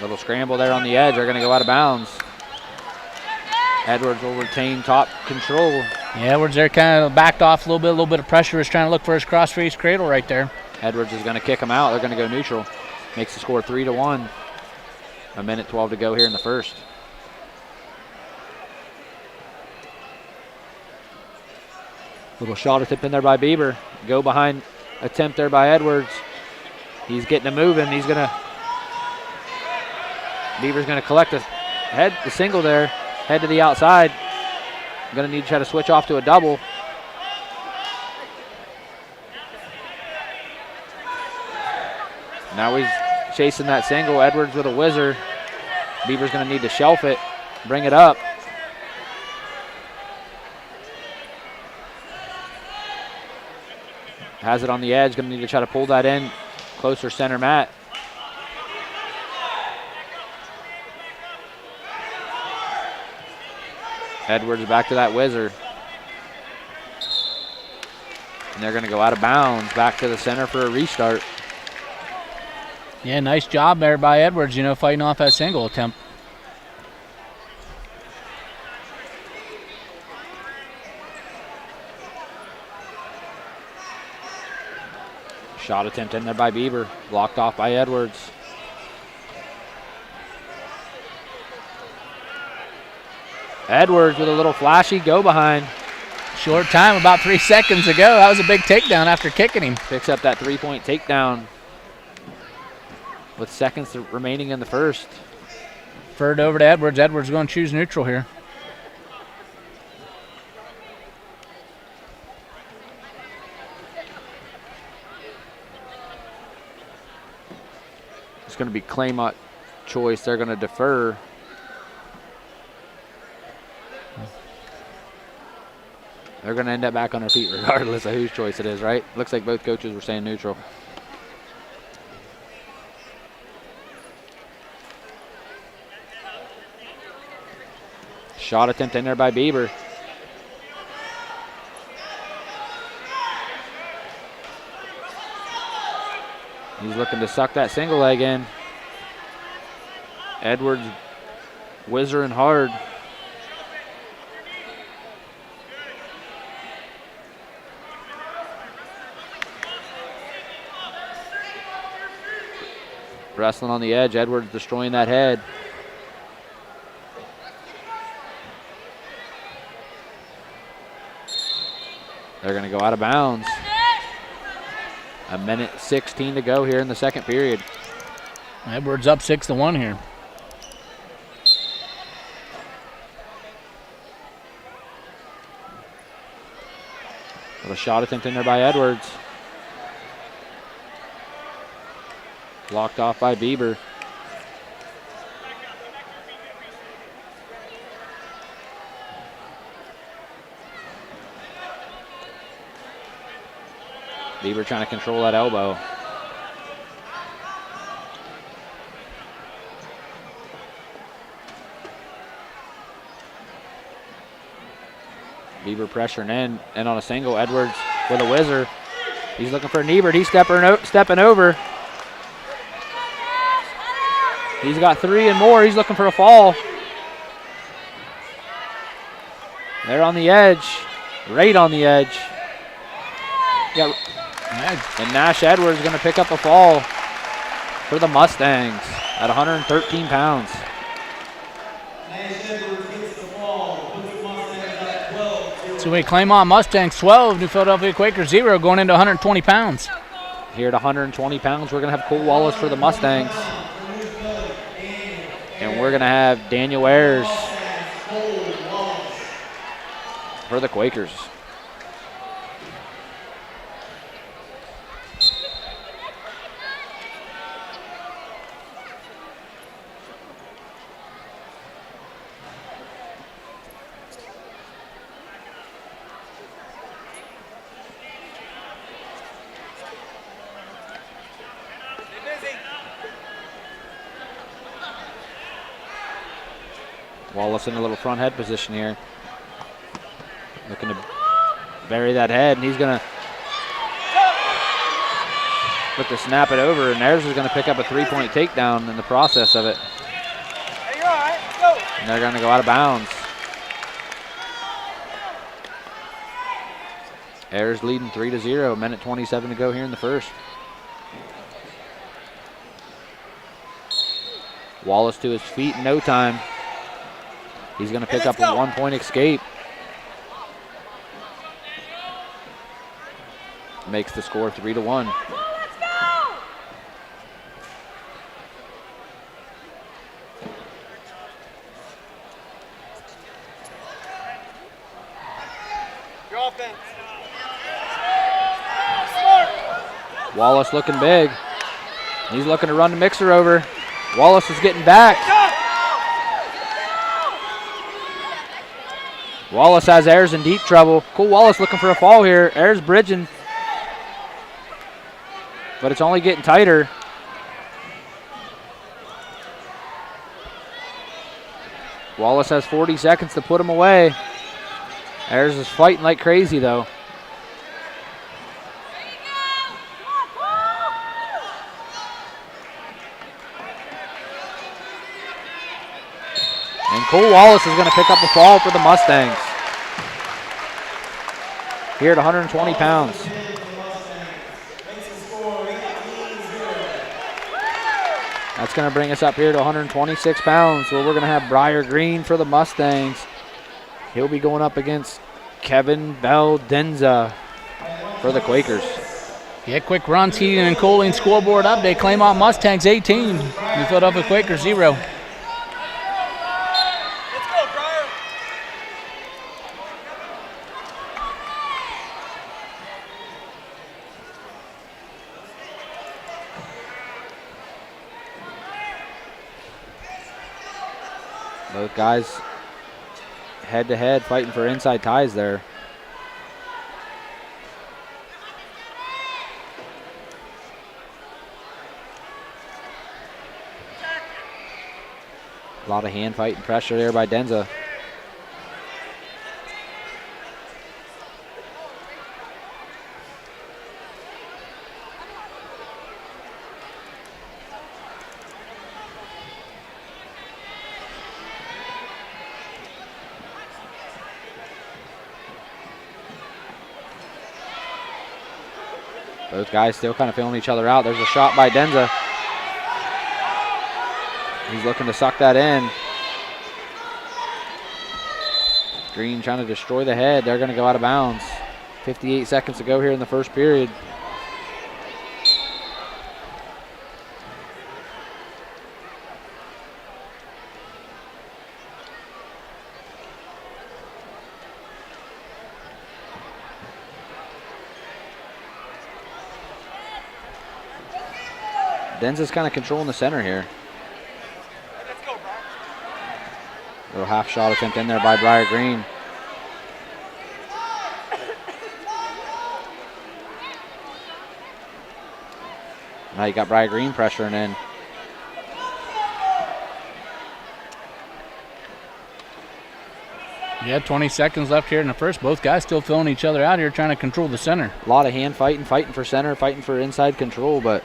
Little scramble there on the edge. They're going to go out of bounds. Edwards will retain top control. Yeah, Edwards there kind of backed off a little bit of pressure. Is trying to look for his cross-face cradle right there. Edwards is going to kick him out. They're going to go neutral. Makes the score 3-1. 1:12 to go here in the first. Little shot attempt in there by Bieber. Go behind attempt there by Edwards. He's getting him moving. Bieber's going to collect the single there. Head to the outside. Going to need to try to switch off to a double. Now he's chasing that single. Edwards with a whizzer. Bieber's going to need to shelf it, bring it up. Has it on the edge. Going to need to try to pull that in. Closer center mat. Edwards back to that whizzer. And they're going to go out of bounds, back to the center for a restart. Yeah, nice job there by Edwards, fighting off that single attempt. Shot attempt in there by Bieber, blocked off by Edwards. Edwards with a little flashy go behind. Short time, about 3 seconds ago. That was a big takedown after kicking him. Picks up that 3-point takedown with seconds remaining in the first. Deferred over to Edwards. Edwards going to choose neutral here. It's going to be Claymont choice. They're going to defer. They're going to end up back on their feet regardless of whose choice it is, right? Looks like both coaches were saying neutral. Shot attempt in there by Bieber. He's looking to suck that single leg in. Edwards whizzing hard. Wrestling on the edge. Edwards destroying that head. They're going to go out of bounds. 1:16 to go here in the second period. Edwards up 6-1 here. With a shot attempt in there by Edwards. Blocked off by Bieber. Bieber trying to control that elbow. Bieber pressuring in, and on a single, Edwards with a whizzer. He's looking for Niebert. He's stepping over. He's got 3 and more. He's looking for a fall. They're on the edge. Right on the edge. Yeah. And Nash Edwards is going to pick up a fall for the Mustangs at 113 pounds. So we Claymont Mustangs 12, New Philadelphia Quakers 0, going into 120 pounds. Here at 120 pounds, we're going to have Cole Wallace for the Mustangs. And we're going to have Daniel Ayers for the Quakers. Wallace in a little front head position here. Looking to bury that head, and he's going to look to snap it over, and Ayers is going to pick up a 3-point takedown in the process of it. And they're going to go out of bounds. Ayers leading 3-0, 1:27 to go here in the first. Wallace to his feet in no time. He's going to pick up a 1-point escape. Makes the score 3-1. Your offense. Wallace looking big. He's looking to run the mixer over. Wallace is getting back. Wallace has Ayers in deep trouble. Cole Wallace looking for a fall here. Ayers bridging. But it's only getting tighter. Wallace has 40 seconds to put him away. Ayers is fighting like crazy though. And Cole Wallace is going to pick up the fall for the Mustangs. Here at 120 pounds. That's going to bring us up here to 126 pounds. So we're going to have Briar Green for the Mustangs. He'll be going up against Kevin Beldenza for the Quakers. Yeah, quick runs, heating and cooling scoreboard update. Claymont Mustangs 18, New Philadelphia Quakers 0. Both guys head-to-head fighting for inside ties there. A lot of hand fight and pressure there by Denza. Both guys still kind of feeling each other out. There's a shot by Denza. He's looking to suck that in. Green trying to destroy the head. They're going to go out of bounds. 58 seconds to go here in the first period. Denza's kind of controlling the center here. Little half shot attempt in there by Briar Green. Now you got Briar Green pressuring in. Yeah, 20 seconds left here in the first. Both guys still filling each other out here, trying to control the center. A lot of hand fighting for center, fighting for inside control, but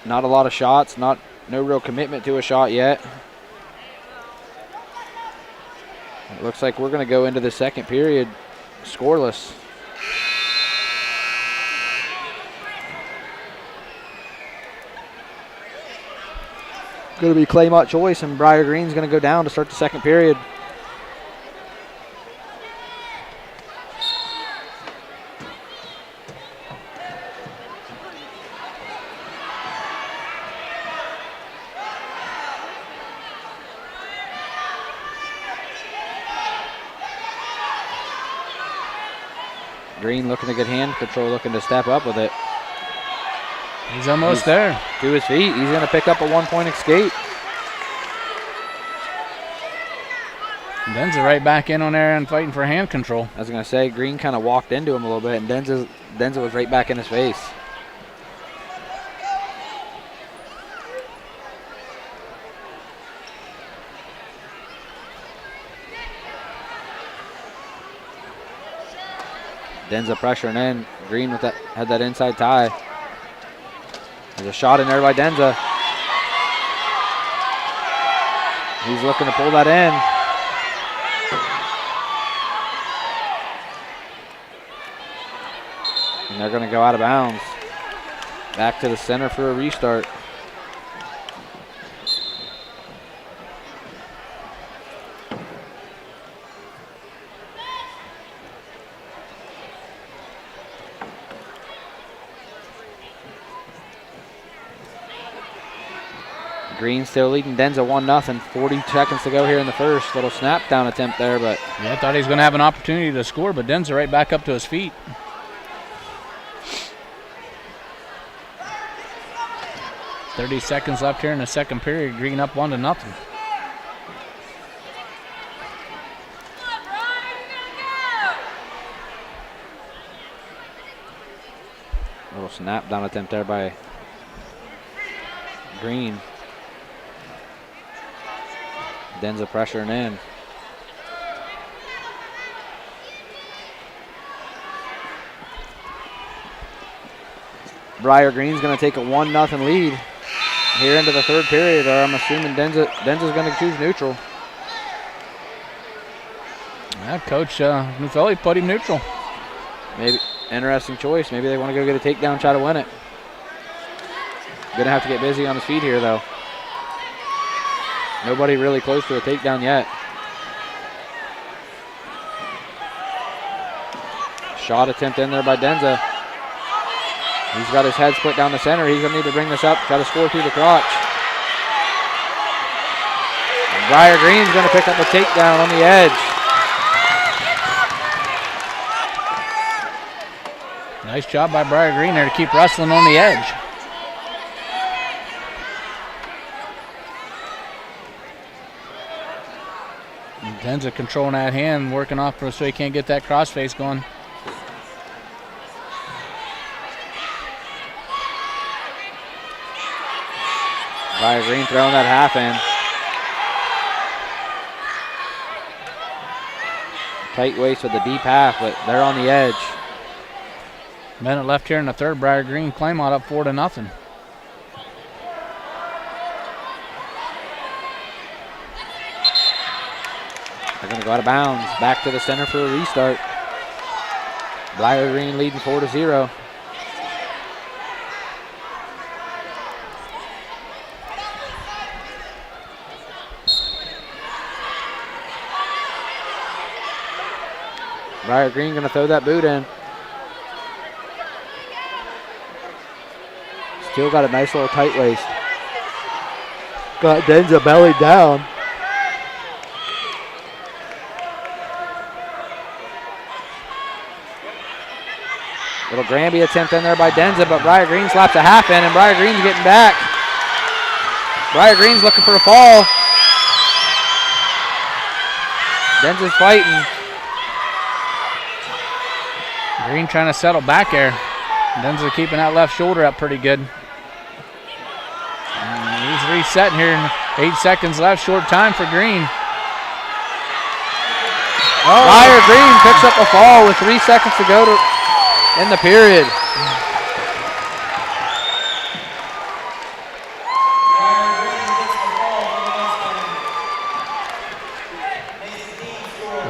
not a lot of shots, no real commitment to a shot yet. It looks like we're going to go into the second period scoreless. Going to be Claymont choice, and Briar Green's going to go down to start the second period. Green looking to get hand control, looking to step up with it. He's almost there. To his feet. He's going to pick up a 1-point escape. Denza right back in on there and fighting for hand control. I was going to say, Green kind of walked into him a little bit, and Denza was right back in his face. Denza pressuring in. Green with that had that inside tie. There's a shot in there by Denza. He's looking to pull that in. And they're going to go out of bounds. Back to the center for a restart. Green still leading Denza 1-0. 40 seconds to go here in the first. Little snap down attempt there, but yeah, I thought he was going to have an opportunity to score, but Denza right back up to his feet. .30 seconds left here in the second period. Green up 1-0. Little snap down attempt there by Green. Denza pressuring in. Briar Green's going to take a 1-0 lead here into the third period. I'm assuming Denza's going to choose neutral. Yeah, Coach Nufelli put him neutral. Maybe interesting choice. Maybe they want to go get a takedown, try to win it. Going to have to get busy on his feet here, though. Nobody really close to a takedown yet. Shot attempt in there by Denza. He's got his head split down the center. He's going to need to bring this up, try to score through the crotch. And Briar Green's going to pick up a takedown on the edge. Nice job by Briar Green there to keep wrestling on the edge. Denza controlling that hand, working off so he can't get that crossface going. Briar Green throwing that half in. Tight waist with the deep half, but they're on the edge. Minute left here in the third. Briar Green, Claymont up 4-0. They're going to go out of bounds. Back to the center for a restart. Briar Green leading 4-0. Briar Green going to throw that boot in. Still got a nice little tight waist. Got Denza belly down. Little Granby attempt in there by Denza, but Briar Green slaps a half in, and Briar Green's getting back. Briar Green's looking for a fall. Denza's fighting. Green trying to settle back there. Denza keeping that left shoulder up pretty good. And he's resetting here. 8 seconds left, short time for Green. Briar Green picks up a fall with 3 seconds to go in the period.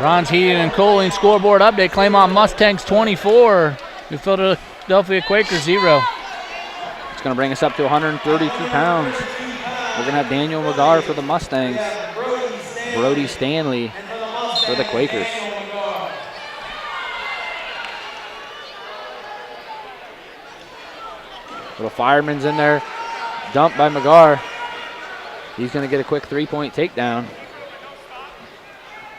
Ron's heating and cooling scoreboard update. Claymont Mustangs 24. New Philadelphia Quakers 0. It's going to bring us up to 132 pounds. We're going to have Daniel McGar for the Mustangs. Brody Stanley for the Quakers. Little Fireman's in there. Dumped by McGar. He's going to get a quick 3-point takedown.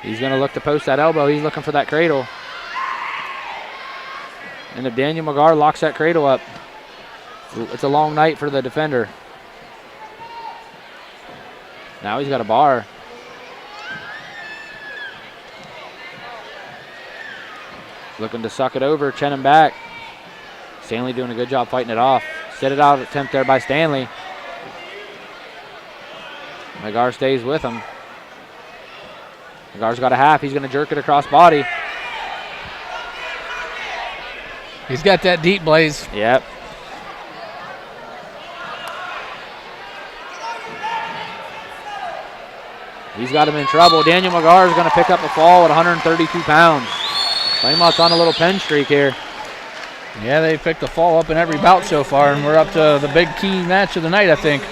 He's going to look to post that elbow. He's looking for that cradle. And if Daniel McGar locks that cradle up, it's a long night for the defender. Now he's got a bar. Looking to suck it over, chin him back. Stanley doing a good job fighting it off. Set it out attempt there by Stanley. McGar stays with him. McGar's got a half. He's going to jerk it across body. He's got that deep, Blaze. Yep. He's got him in trouble. Daniel McGar is going to pick up a fall at 132 pounds. Claymont's on a little pen streak here. Yeah, they picked the fall up in every bout so far, and we're up to the big key match of the night, I think.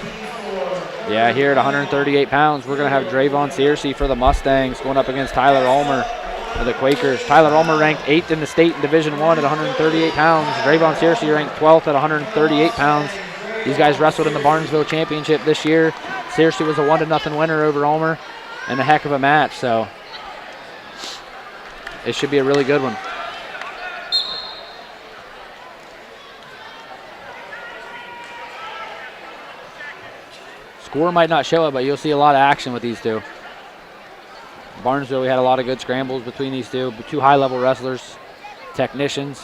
Yeah, here at 138 pounds, we're going to have Drayvon Searcy for the Mustangs going up against Tyler Ulmer for the Quakers. Tyler Ulmer ranked 8th in the state in Division I at 138 pounds. Drayvon Searcy ranked 12th at 138 pounds. These guys wrestled in the Barnesville Championship this year. Searcy was a 1-0 winner over Ulmer, and a heck of a match, so it should be a really good one. Score might not show it, but you'll see a lot of action with these two. Barnesville, we had a lot of good scrambles between these two high-level wrestlers, technicians.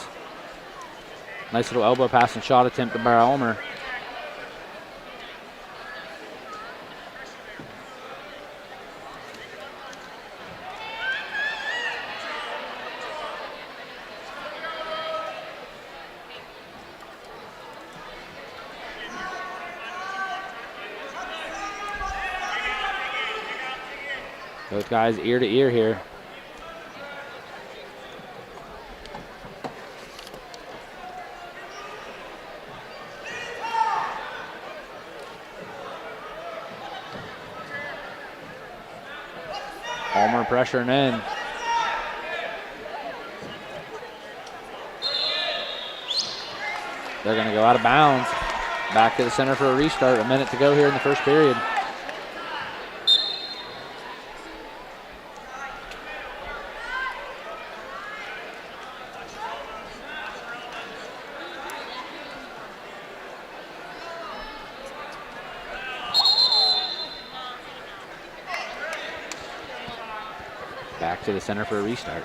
Nice little elbow pass and shot attempt by Ulmer. Both guys ear to ear here. Ulmer pressuring in. They're going to go out of bounds. Back to the center for a restart. A minute to go here in the first period. Back to the center for a restart.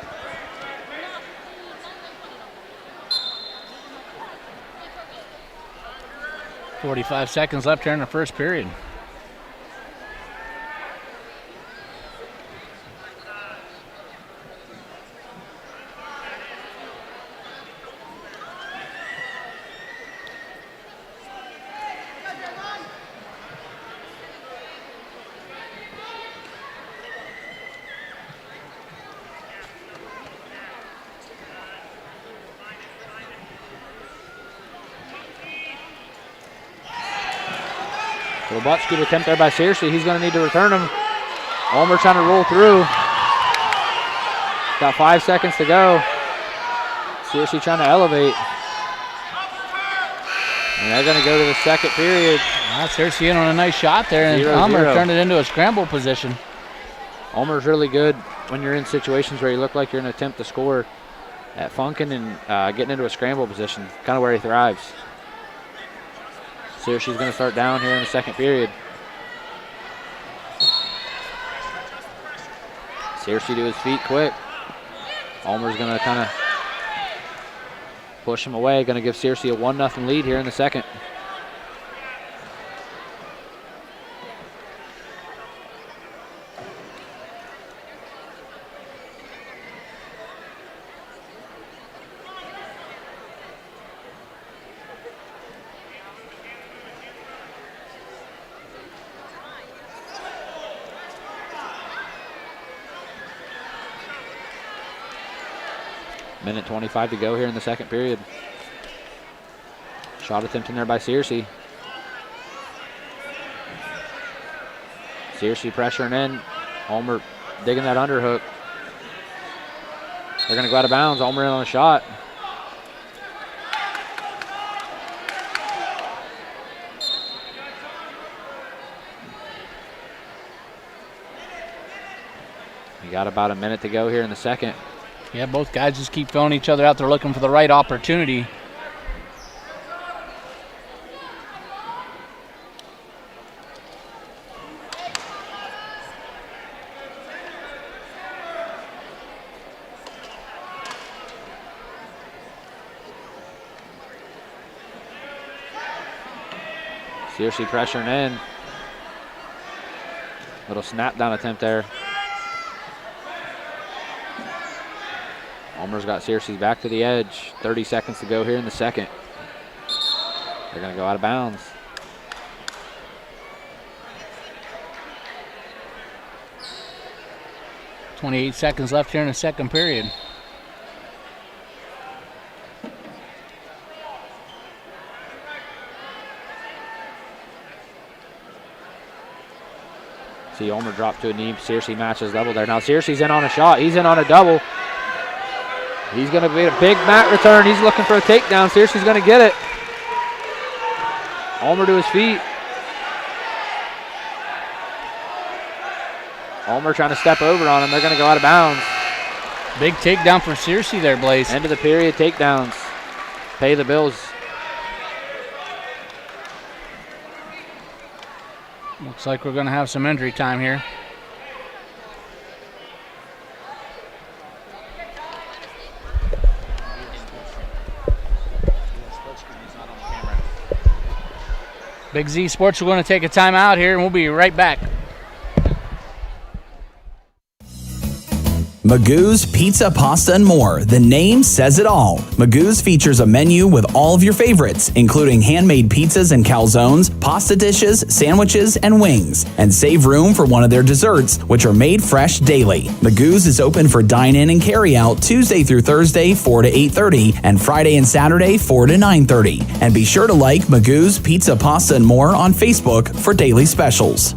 .45 seconds left here in the first period. Little butt scoop attempt there by Searcy. He's going to need to return him. Ulmer trying to roll through. Got 5 seconds to go. Searcy trying to elevate. And they're going to go to the second period. Searcy in on a nice shot there, and Ulmer turned it into a scramble position. Ulmer's really good when you're in situations where you look like you're going to attempt to score at funking and getting into a scramble position, kind of where he thrives. Searcy's going to start down here in the second period. Searcy to his feet quick. Ulmer's going to kind of push him away. Going to give Searcy a 1-0 lead here in the second. Minute 25 to go here in the second period. Shot attempt in there by Searcy. Searcy pressuring in. Ulmer digging that underhook. They're going to go out of bounds. Ulmer in on a shot. We got about a minute to go here in the second. Yeah, both guys just keep throwing each other out there looking for the right opportunity. Searcy pressuring in. Little snap down attempt there. Ulmer's got Searcy back to the edge. 30 seconds to go here in the second. They're going to go out of bounds. .28 seconds left here in the second period. See Ulmer drop to a knee. Searcy matches level there. Now Searcy's in on a shot. He's in on a double. He's going to be a big mat return. He's looking for a takedown. Searcy's going to get it. Ulmer to his feet. Ulmer trying to step over on him. They're going to go out of bounds. Big takedown for Searcy there, Blaze. End of the period takedowns. Pay the bills. Looks like we're going to have some injury time here. Big Z Sports, we're going to take a timeout here, and we'll be right back. Magoo's Pizza, Pasta, and more. The name says it all. Magoo's features a menu with all of your favorites, including handmade pizzas and calzones, pasta dishes, sandwiches, and wings. And save room for one of their desserts, which are made fresh daily. Magoo's is open for dine-in and carry-out Tuesday through Thursday, 4 to 8:30, and Friday and Saturday, 4 to 9:30. And be sure to like Magoo's Pizza, Pasta, and more on Facebook for daily specials.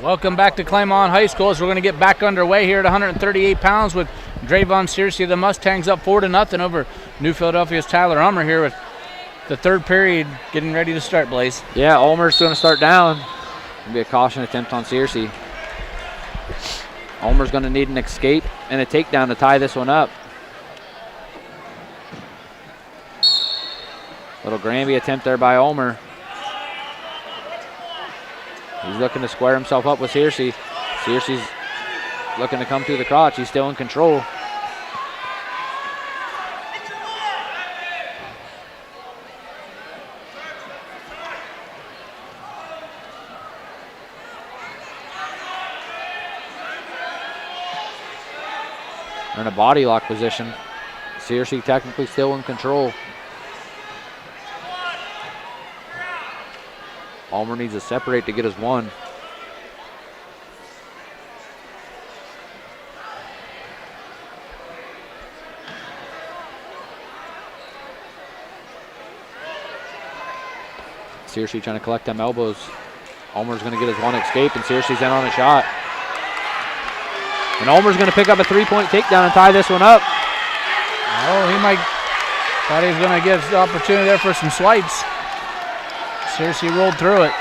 Welcome back to Claymont High School as we're going to get back underway here at 138 pounds with Drayvon Searcy. The Mustangs up 4-0 over New Philadelphia's Tyler Ulmer here with the third period getting ready to start, Blaze. Yeah, Ulmer's going to start down. It'll be a caution attempt on Searcy. Ulmer's going to need an escape and a takedown to tie this one up. Little Granby attempt there by Ulmer. He's looking to square himself up with Searcy. Searcy's looking to come through the crotch. He's still in control. They're in a body lock position. Searcy technically still in control. Ulmer needs to separate to get his one. Searcy trying to collect them elbows. Ulmer's going to get his one escape, and Searcy's in on a shot. And Ulmer's going to pick up a three-point takedown and tie this one up. Oh, thought he was going to get the opportunity there for some swipes. Searcy rolled through it.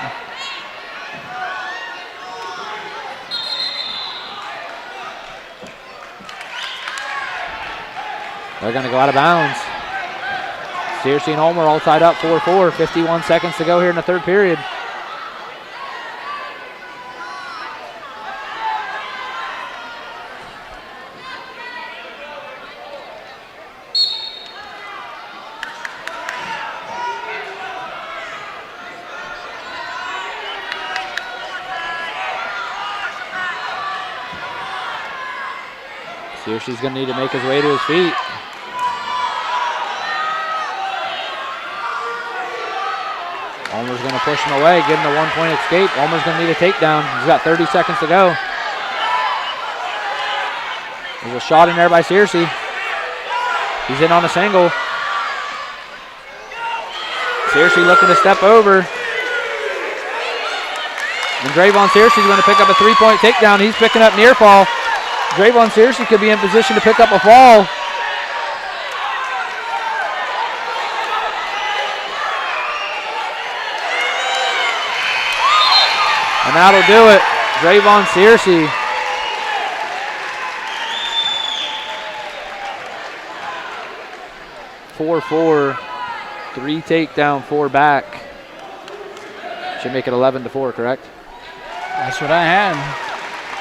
They're going to go out of bounds. Searcy and Ulmer all tied up 4-4. 51 seconds to go here in the third period. Searcy's going to need to make his way to his feet. Ulmer's going to push him away, get him a one-point escape. Ulmer's going to need a takedown. He's got 30 seconds to go. There's a shot in there by Searcy. He's in on a single. Searcy looking to step over. And Drayvon Searcy's going to pick up a three-point takedown. He's picking up near fall. Drayvon Searcy could be in position to pick up a fall. And that'll do it. Drayvon Searcy. (4-4), 3 takedown, 4 back. Should make it 11-4, correct? That's what I had.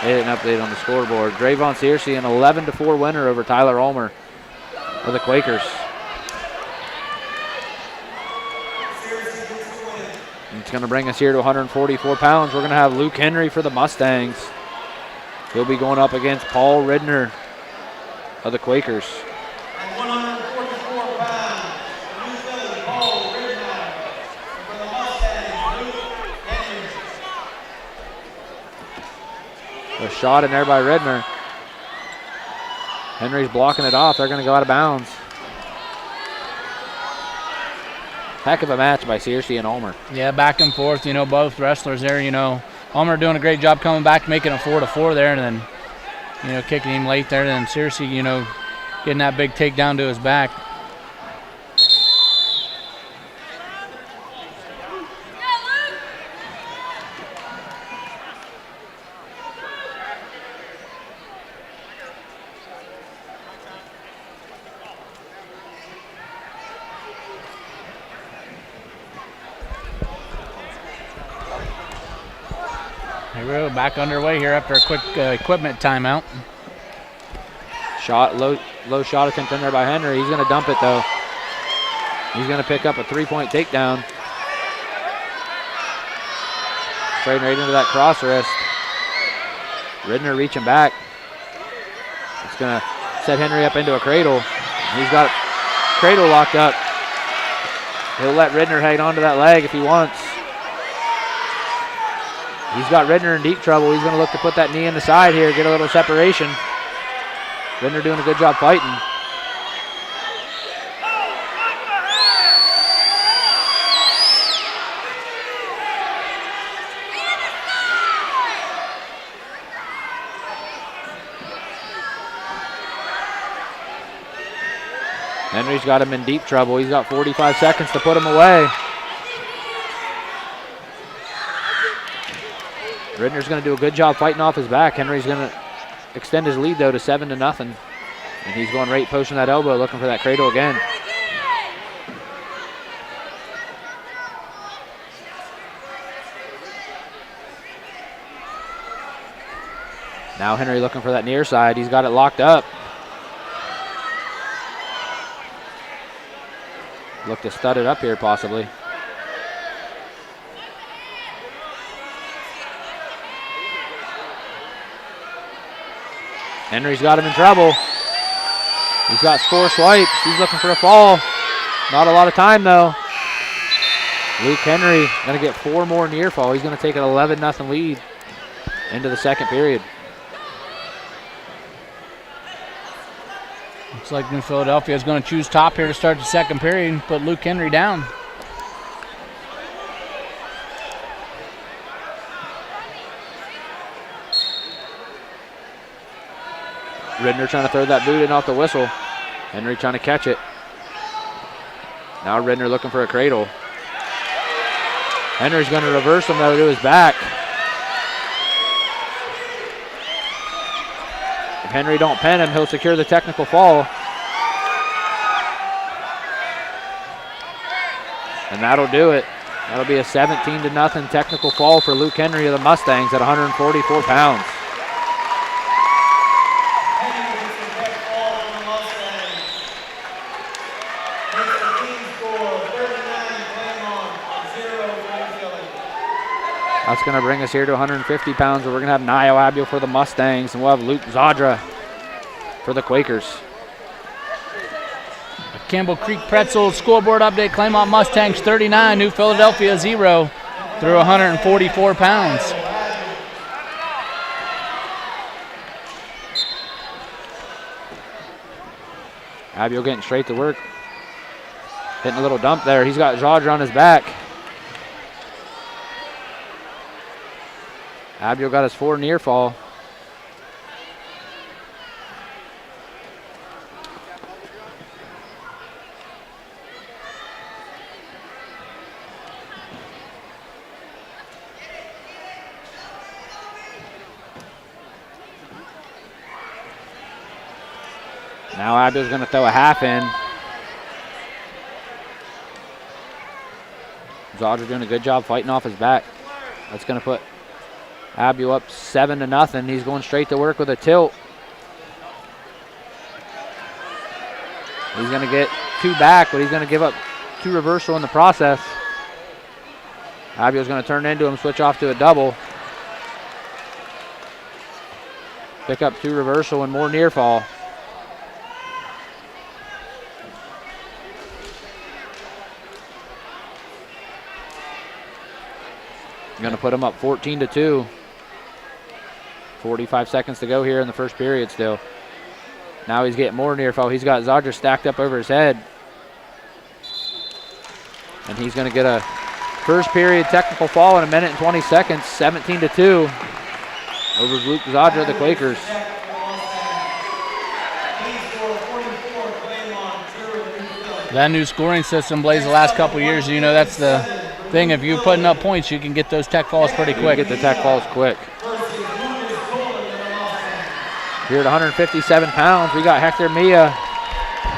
They didn't update on the scoreboard. Drayvon Searcy, an 11-4 winner over Tyler Ulmer of the Quakers. It's going to bring us here to 144 pounds. We're going to have Luke Henry for the Mustangs. He'll be going up against Paul Ridner of the Quakers. And 144 pounds, Paul Ridner for the Mustangs, Luke Henry. A shot in there by Ridner. Henry's blocking it off. They're going to go out of bounds. Heck of a match by Searcy and Ulmer. Yeah, back and forth, both wrestlers there, Ulmer doing a great job coming back, making a 4-4 there, and then, kicking him late there, and then Searcy, getting that big takedown to his back. We're back underway here after a quick equipment timeout. Shot, low shot attempt in there by Henry. He's going to dump it though. He's going to pick up a three-point takedown. Straight right into that cross wrist. Ridner reaching back. It's going to set Henry up into a cradle. He's got cradle locked up. He'll let Ridner hang on to that leg if he wants. He's got Ridner in deep trouble. He's going to look to put that knee in the side here, get a little separation. Ridner doing a good job fighting. Henry's got him in deep trouble. He's got 45 seconds to put him away. Ridner's going to do a good job fighting off his back. Henry's going to extend his lead, though, to 7-0. And he's going right, posting that elbow, looking for that cradle again. Now Henry looking for that near side. He's got it locked up. Look to stud it up here, possibly. Henry's got him in trouble. He's got 4 swipes. He's looking for a fall. Not a lot of time, though. Luke Henry going to get 4 more near fall. He's going to take an 11-0 lead into the second period. Looks like New Philadelphia is going to choose top here to start the second period and put Luke Henry down. Ridner trying to throw that boot in off the whistle. Henry trying to catch it. Now Ridner looking for a cradle. Henry's going to reverse him though to his back. If Henry don't pin him, he'll secure the technical fall. And that'll do it. That'll be a 17-0 technical fall for Luke Henry of the Mustangs at 144 pounds. That's going to bring us here to 150 pounds, where we're going to have Niall Abrielle for the Mustangs, and we'll have Luke Zadra for the Quakers. Campbell Creek Pretzels scoreboard update. Claymont Mustangs 39, New Philadelphia 0 through 144 pounds. Abrielle getting straight to work. Hitting a little dump there. He's got Zadra on his back. Abrielle got his 4 near fall. Now Abrielle's going to throw a half in. Zadra doing a good job fighting off his back. That's going to put Abrielle up 7-0. He's going straight to work with a tilt. He's going to get 2 back, but he's going to give up 2 reversal in the process. Abrielle's going to turn into him, switch off to a double. Pick up 2 reversal and more near fall. Going to put him up 14-2. 45 seconds to go here in the first period still. Now he's getting more near fall. He's got Zadra stacked up over his head. And he's going to get a first period technical fall in 1 minute and 20 seconds, 17-2 over Luke Zadra, the Quakers. That new scoring system, Blaze, the last couple years, you know, that's the thing. If you're putting up points, you can get those tech falls pretty quick. Get the tech falls quick. Here at 157 pounds, we got Hector Mia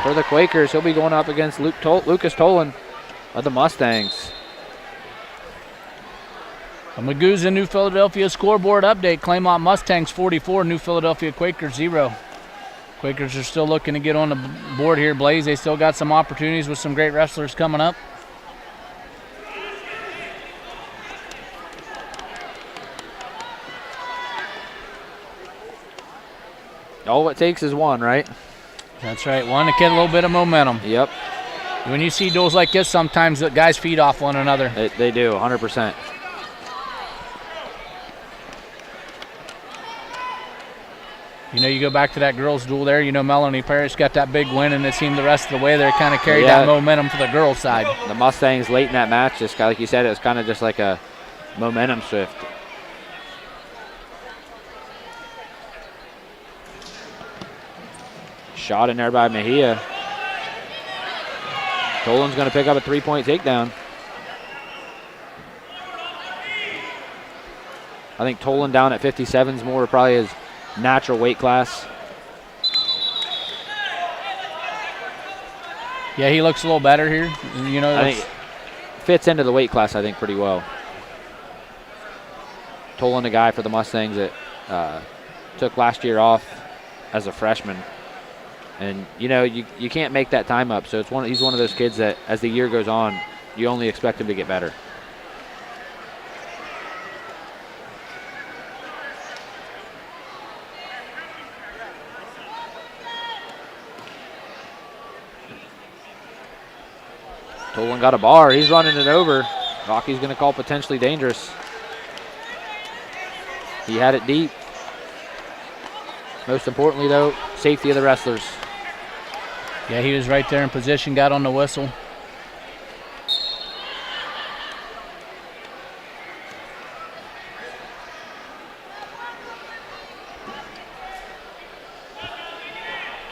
for the Quakers. He'll be going up against Lucas Tolan of the Mustangs. A Magoo's and New Philadelphia scoreboard update. Claymont Mustangs 44, New Philadelphia Quakers 0. Quakers are still looking to get on the board here, Blaze. They still got some opportunities with some great wrestlers coming up. All it takes is one, right? That's right. One to get a little bit of momentum. Yep. When you see duels like this, sometimes the guys feed off one another. They do, 100%. You know, you go back to that girls' duel there. You know, Melanie Parrish got that big win, and it seemed the rest of the way they kind of carried that momentum for the girls' side. The Mustangs late in that match, just like you said, it was kind of just like a momentum shift. Shot in there by Mejia. Tolan's going to pick up a 3-point takedown. I think Tolan down at 57 is more probably his natural weight class. Yeah, he looks a little better here. You know, I think fits into the weight class, I think, pretty well. Tolan, the guy for the Mustangs that took last year off as a freshman. And, you know, you can't make that time up. So he's one of those kids that, as the year goes on, you only expect him to get better. Tolan got a bar. He's running it over. Rocky's going to call potentially dangerous. He had it deep. Most importantly, though, safety of the wrestlers. Yeah, he was right there in position, got on the whistle.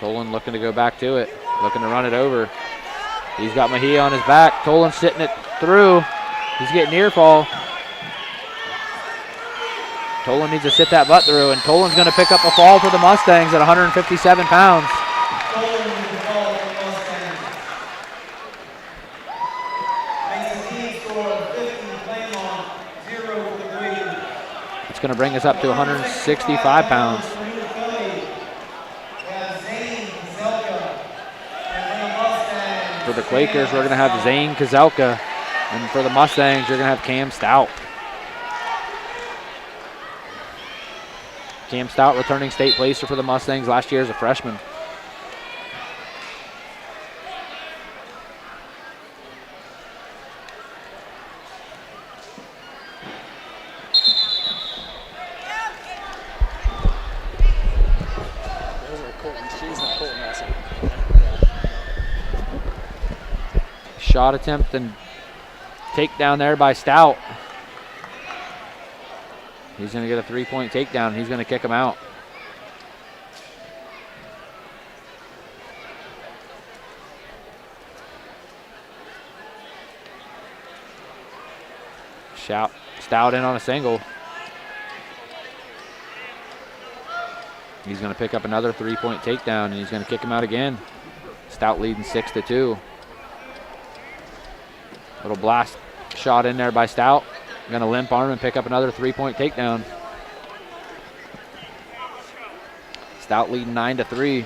Tolan looking to go back to it, looking to run it over. He's got Mejia on his back. Tolan sitting it through. He's getting near fall. Tolan needs to sit that butt through, and Tolan's going to pick up a fall for the Mustangs at 157 pounds. It's going to bring us up to 165 pounds. For the Quakers, we're going to have Zane Kazelka, and for the Mustangs, you're going to have Cam Stout. Cam Stout returning state placer for the Mustangs last year as a freshman. Shot attempt and takedown there by Stout. He's going to get a 3-point takedown. He's going to kick him out. Stout in on a single. He's going to pick up another 3-point takedown, and he's going to kick him out again. Stout leading 6-2. Little blast shot in there by Stout. Going to limp arm and pick up another 3-point takedown. Stout leading 9-3.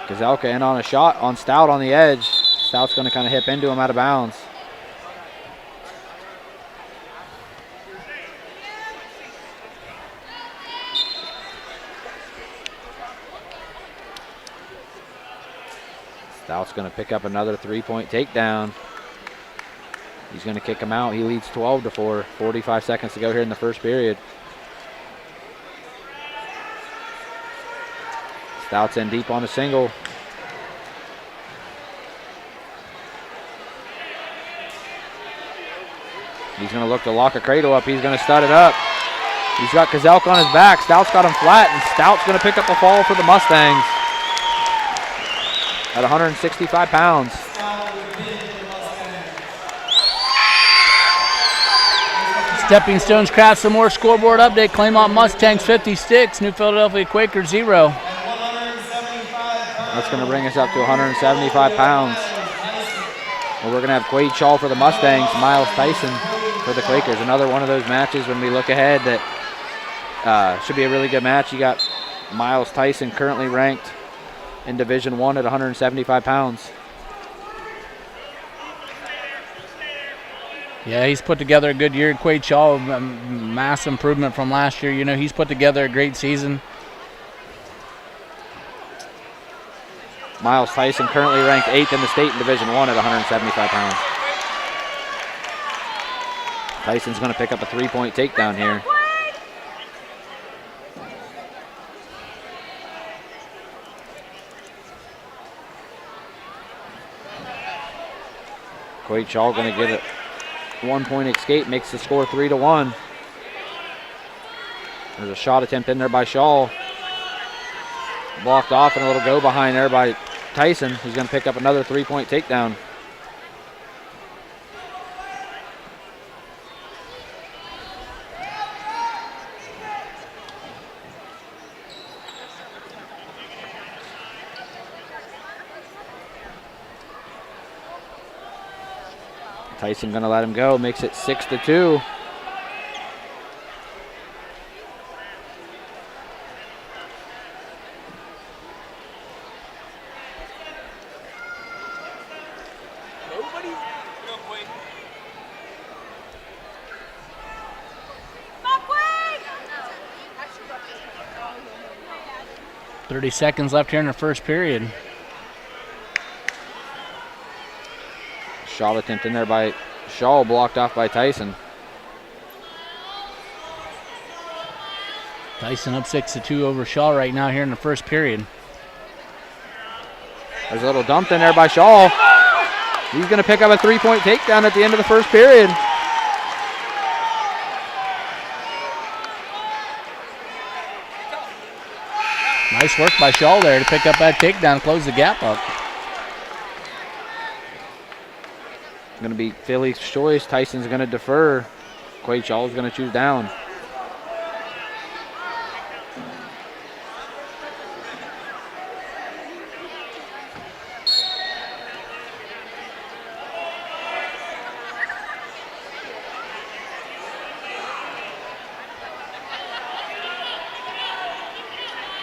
Kazelka in on a shot on Stout on the edge. Stout's going to kind of hip into him out of bounds. Stout's going to pick up another 3-point takedown. He's going to kick him out. He leads 12-4. 45 seconds to go here in the first period. Stout's in deep on a single. He's going to look to lock a cradle up. He's going to stud it up. He's got Kazelka on his back. Stout's got him flat, and Stout's going to pick up a fall for the Mustangs at 165 pounds. Stepping Stones craft some more scoreboard update. Claymont Mustangs 56, New Philadelphia Quakers 0. That's going to bring us up to 175 pounds. Well, we're going to have Quade Shaw for the Mustangs, Miles Tyson for the Quakers. Another one of those matches when we look ahead that should be a really good match. You got Miles Tyson currently ranked in Division I at 175 pounds. Yeah, he's put together a good year. Quade Shaw, mass improvement from last year. You know, he's put together a great season. Miles Tyson currently ranked 8th in the state in Division I at 175 pounds. Tyson's going to pick up a 3-point takedown here. Quade Shaw going to get a 1-point escape, makes the score 3-1. There's a shot attempt in there by Shaw. Blocked off and a little go behind there by Tyson. He's going to pick up another 3-point takedown. Tyson going to let him go, makes it 6-2. Nobody? 30 seconds left here in the first period. Shot attempt in there by Shaw, blocked off by Tyson. Tyson up 6-2 over Shaw right now here in the first period. There's a little dump in there by Shaw. He's going to pick up a 3-point takedown at the end of the first period. Nice work by Shaw there to pick up that takedown, close the gap up. Going to be Philly's choice. Tyson's going to defer. Quade Shaw's going to choose down.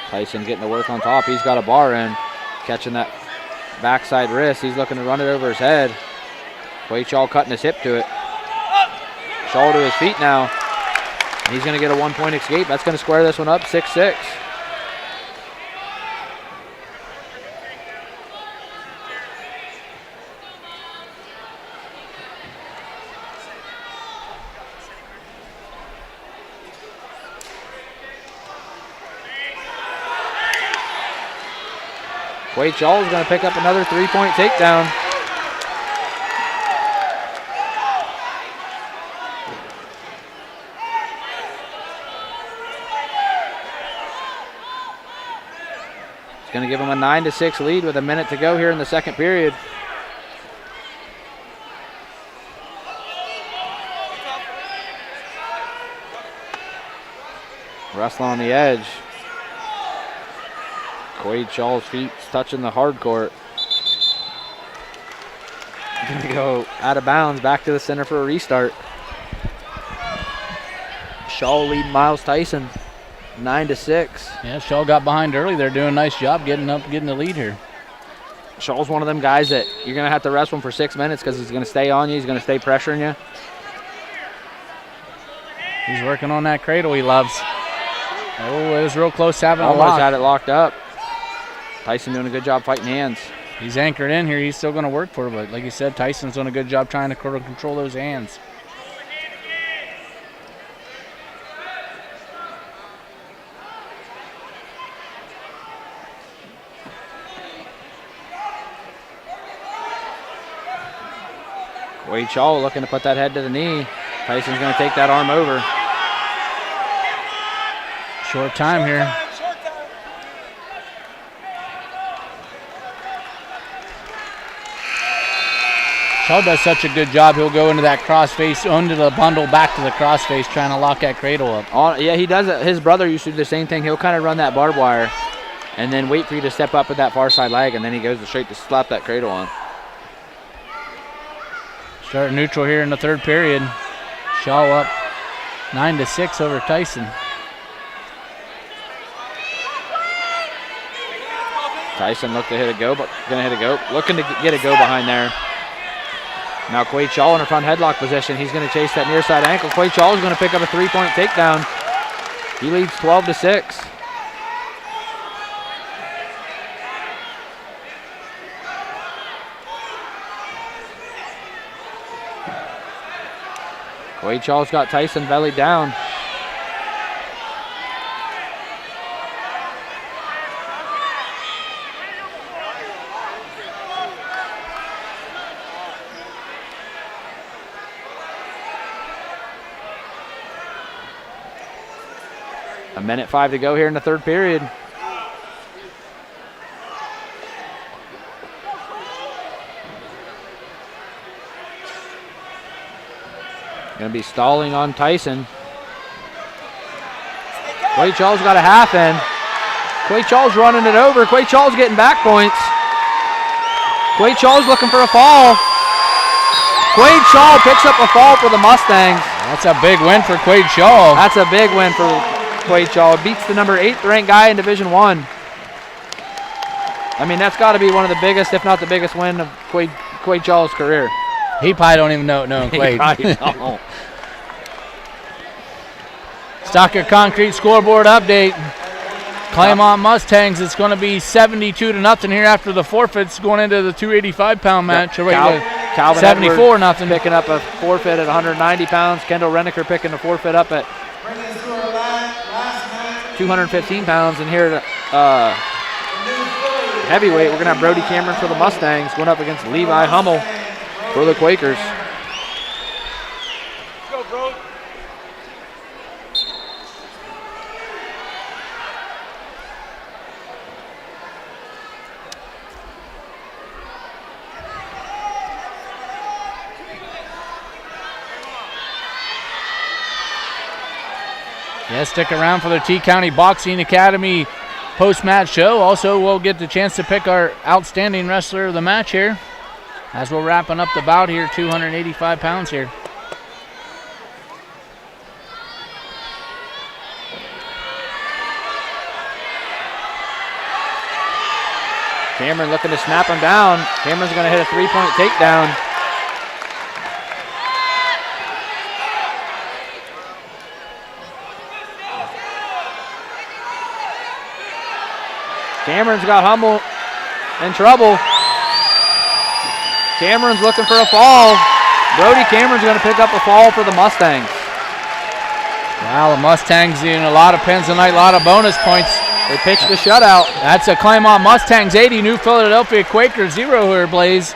Tyson getting to work on top. He's got a bar in, catching that backside wrist. He's looking to run it over his head. Quade Shaw cutting his hip to it. Shaw to his feet now. He's going to get a 1-point escape. That's going to square this one up, 6-6. Quade Shaw is going to pick up another 3-point takedown. It's going to give him a 9-6 lead with a minute to go here in the second period. Wrestling on the edge. Quade Shaw's feet touching the hard court. Going to go out of bounds, back to the center for a restart. Shaw leading Miles Tyson, 9-6. Yeah, Shaw got behind early. They're doing a nice job getting the lead here. Shaw's one of them guys that you're going to have to wrestle him for 6 minutes because he's going to stay on you. He's going to stay pressuring you. He's working on that cradle he loves. Oh, it was real close to having it Almost locked. had it locked up. Tyson doing a good job fighting hands. He's anchored in here. He's still going to work for it, but like you said, Tyson's doing a good job trying to control those hands. Quade Shaw looking to put that head to the knee. Tyson's going to take that arm over. Short time here. Shaw does such a good job. He'll go into that crossface, under the bundle, back to the crossface, trying to lock that cradle up. Yeah, he does it. His brother used to do the same thing. He'll kind of run that barbed wire and then wait for you to step up with that far side leg, and then he goes straight to slap that cradle on. Starting neutral here in the third period. Shaw up 9-6 over Tyson. Tyson looked to hit a go, but going to hit a go. Looking to get a go behind there. Now Quade Shaw in a front headlock position. He's going to chase that near side ankle. Quade Shaw is going to pick up a 3-point takedown. He leads 12-6. Quade Shaw's got Tyson bellied down. A minute 5 to go here in the third period. Going to be stalling on Tyson. Quade Shaw's got a half in. Quade Shaw's running it over. Quade Shaw's getting back points. Quade Shaw's looking for a fall. Quade Shaw picks up a fall for the Mustangs. That's a big win for Quade Shaw. That's a big win for Quade Shaw. Beats the number 8th ranked guy in Division I. I mean, that's got to be one of the biggest, if not the biggest win of Quade Shaw's career. He probably don't even know Quade. Stocker Concrete scoreboard update. Claymont Mustangs, it's going to be 72-0 here after the forfeits going into the 285-pound match. Calvin 74-0. Picking up a forfeit at 190 pounds. Kendall Renneker picking a forfeit up at 215 pounds. And here at heavyweight, we're going to have Brody Cameron for the Mustangs going up against Levi Hummel for the Quakers. Go, bro. Yeah, stick around for the T-County Boxing Academy post-match show. Also, we'll get the chance to pick our outstanding wrestler of the match here as we're wrapping up the bout here, 285 pounds here. Cameron looking to snap him down. Cameron's going to hit a three-point takedown. Cameron's got Hummel in trouble. Cameron's looking for a fall. Brody Cameron's going to pick up a fall for the Mustangs. Wow, the Mustangs in a lot of pins tonight, a lot of bonus points. They pitched a shutout. That's a Claymont Mustangs 80, New Philadelphia Quakers 0 here, Blaze.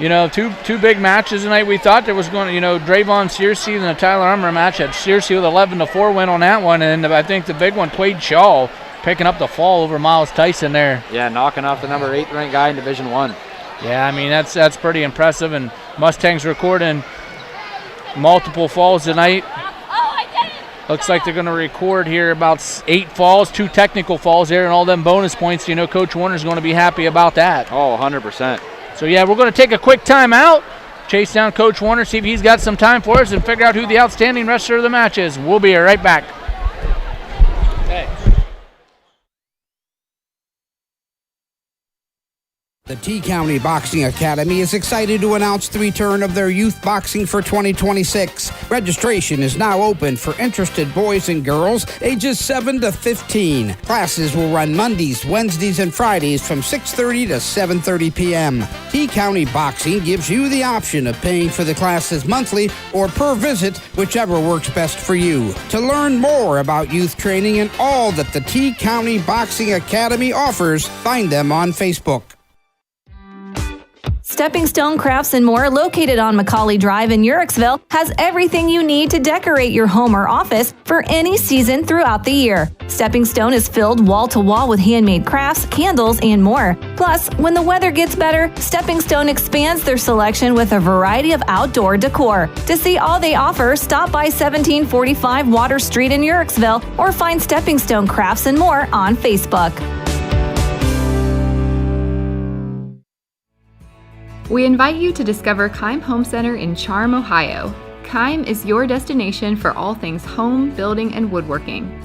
You know, two big matches tonight. We thought there was going to, Drayvon Searcy and the Tyler Armour match had Searcy with 11-4 win on that one, and I think the big one, Quade Shaw, picking up the fall over Miles Tyson there. Yeah, knocking off the number 8 ranked guy in Division I. Yeah, I mean, that's pretty impressive, and Mustangs recording multiple falls tonight. Looks like they're going to record here about 8 falls, 2 technical falls there, and all them bonus points. Coach Warner's going to be happy about that. Oh, 100%. So, yeah, we're going to take a quick timeout, chase down Coach Warner, see if he's got some time for us, and figure out who the outstanding wrestler of the match is. We'll be right back. Okay. The T-County Boxing Academy is excited to announce the return of their youth boxing for 2026. Registration is now open for interested boys and girls ages 7 to 15. Classes will run Mondays, Wednesdays, and Fridays from 6:30 to 7:30 p.m. T-County Boxing gives you the option of paying for the classes monthly or per visit, whichever works best for you. To learn more about youth training and all that the T-County Boxing Academy offers, find them on Facebook. Stepping Stone Crafts and More, located on Macaulay Drive in Uricksville, has everything you need to decorate your home or office for any season throughout the year. Stepping Stone is filled wall to wall with handmade crafts, candles, and more. Plus, when the weather gets better, Stepping Stone expands their selection with a variety of outdoor decor. To see all they offer, stop by 1745 Water Street in Uricksville or find Stepping Stone Crafts and More on Facebook. We invite you to discover Keim Home Center in Charm, Ohio. Keim is your destination for all things home, building, and woodworking.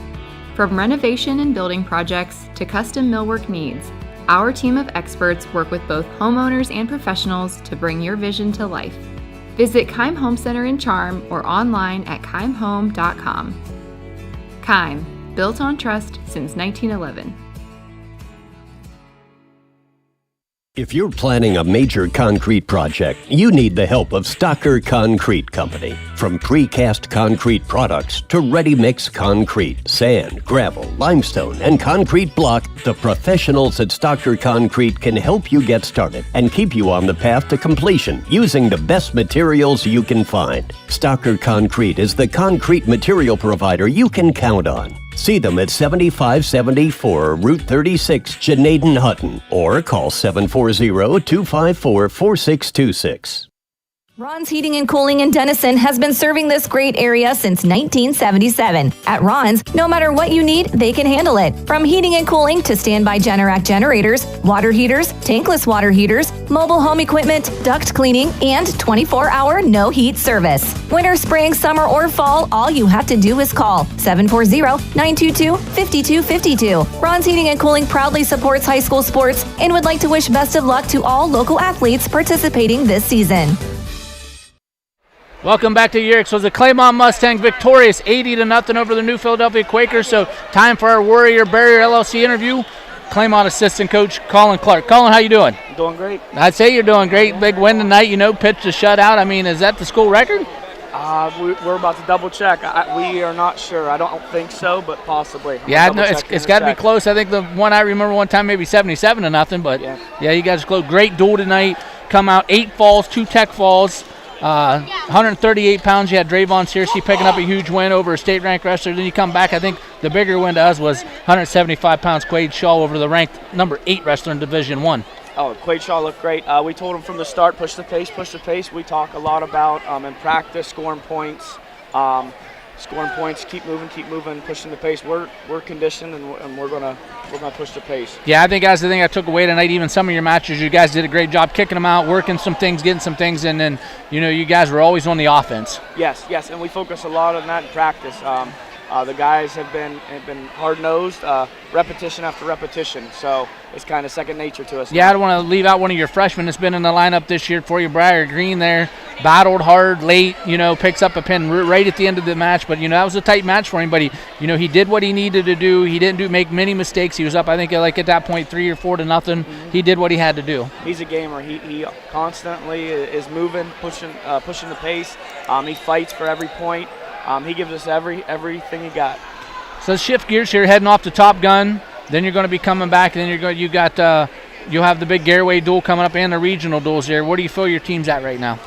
From renovation and building projects to custom millwork needs, our team of experts work with both homeowners and professionals to bring your vision to life. Visit Keim Home Center in Charm or online at keimhome.com. Keim, built on trust since 1911. If you're planning a major concrete project, you need the help of Stocker Concrete Company. From precast concrete products to ready-mix concrete, sand, gravel, limestone, and concrete block, the professionals at Stocker Concrete can help you get started and keep you on the path to completion using the best materials you can find. Stocker Concrete is the concrete material provider you can count on. See them at 7574 Route 36, Janaden Hutton, or call 740-254-4626. Ron's Heating and Cooling in Denison has been serving this great area since 1977. At Ron's, no matter what you need, they can handle it. From heating and cooling to standby Generac generators, water heaters, tankless water heaters, mobile home equipment, duct cleaning, and 24-hour no-heat service. Winter, spring, summer, or fall, all you have to do is call 740-922-5252. Ron's Heating and Cooling proudly supports high school sports and would like to wish best of luck to all local athletes participating this season. Welcome back to Yerix. Was the Claymont Mustangs victorious 80-0 over the New Philadelphia Quakers. So time for our Warrior Barrier LLC interview. Claymont assistant coach Colin Clark. Colin, how you doing? Doing great. I'd say you're doing great. Big win tonight. Pitched a shutout. I mean, is that the school record? We're about to double check. We are not sure. I don't think so, but possibly. Yeah, no, it's got to be close. I think the one I remember one time maybe 77-0, but yeah, you guys close. Great duel tonight. come out 8 falls, 2 tech falls. 138 pounds, you had Drayvon Searcy picking up a huge win over a state-ranked wrestler. Then you come back, I think the bigger win to us was 175 pounds Quade Shaw over the ranked number 8 wrestler in Division 1. Oh, Quade Shaw looked great. We told him from the start, push the pace, push the pace. We talk a lot about in practice, scoring points, keep moving, pushing the pace. We're conditioned and we're gonna push the pace. Yeah, I think that's the thing I took away tonight. Even some of your matches, you guys did a great job kicking them out, working some things, getting some things, and then you guys were always on the offense. Yes, and we focus a lot on that in practice. The guys have been hard-nosed, repetition after repetition, so it's kind of second nature to us. Yeah, I don't want to leave out one of your freshmen that's been in the lineup this year for you, Briar Green there. Battled hard late, picks up a pin right at the end of the match, but, that was a tight match for him, but he did what he needed to do. He didn't make many mistakes. He was up, I think, at that point 3 or 4 to nothing. Mm-hmm. He did what he had to do. He's a gamer. He constantly is moving, pushing the pace. He fights for every point. He gives us everything he got. So let's shift gears here, heading off to Top Gun. Then you're going to be coming back, and then you'll have the big Garraway duel coming up and the regional duels here. Where do you feel your team's at right now?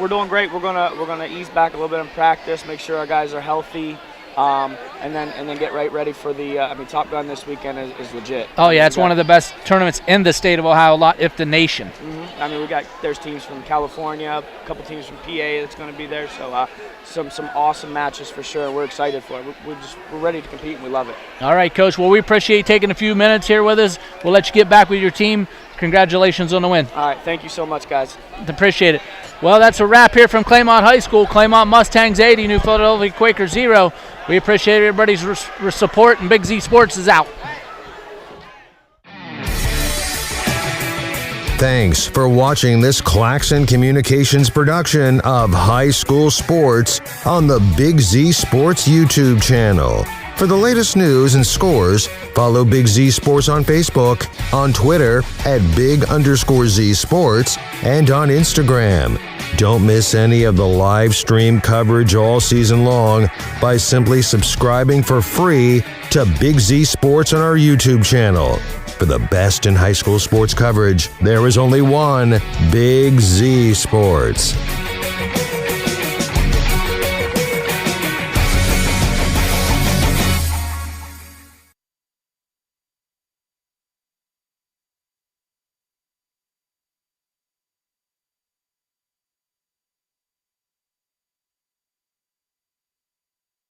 We're doing great. We're gonna ease back a little bit in practice, make sure our guys are healthy, and then get ready for the. Top Gun this weekend is legit. Oh yeah, it's one of the best tournaments in the state of Ohio, if the nation. Mm-hmm. There's teams from California, a couple teams from PA that's going to be there. So some awesome matches for sure. We're excited for it. We're ready to compete and we love it. All right, Coach. Well, we appreciate you taking a few minutes here with us. We'll let you get back with your team. Congratulations on the win. All right, thank you so much, guys. Appreciate it. Well, that's a wrap here from Claymont High School. Claymont Mustangs 80, New Philadelphia Quakers 0. We appreciate everybody's support, and Big Z Sports is out. Thanks for watching this Claxon Communications production of High School Sports on the Big Z Sports YouTube channel. For the latest news and scores, follow Big Z Sports on Facebook, on Twitter @Big_Z Sports, and on Instagram. Don't miss any of the live stream coverage all season long by simply subscribing for free to Big Z Sports on our YouTube channel. For the best in high school sports coverage, there is only one Big Z Sports.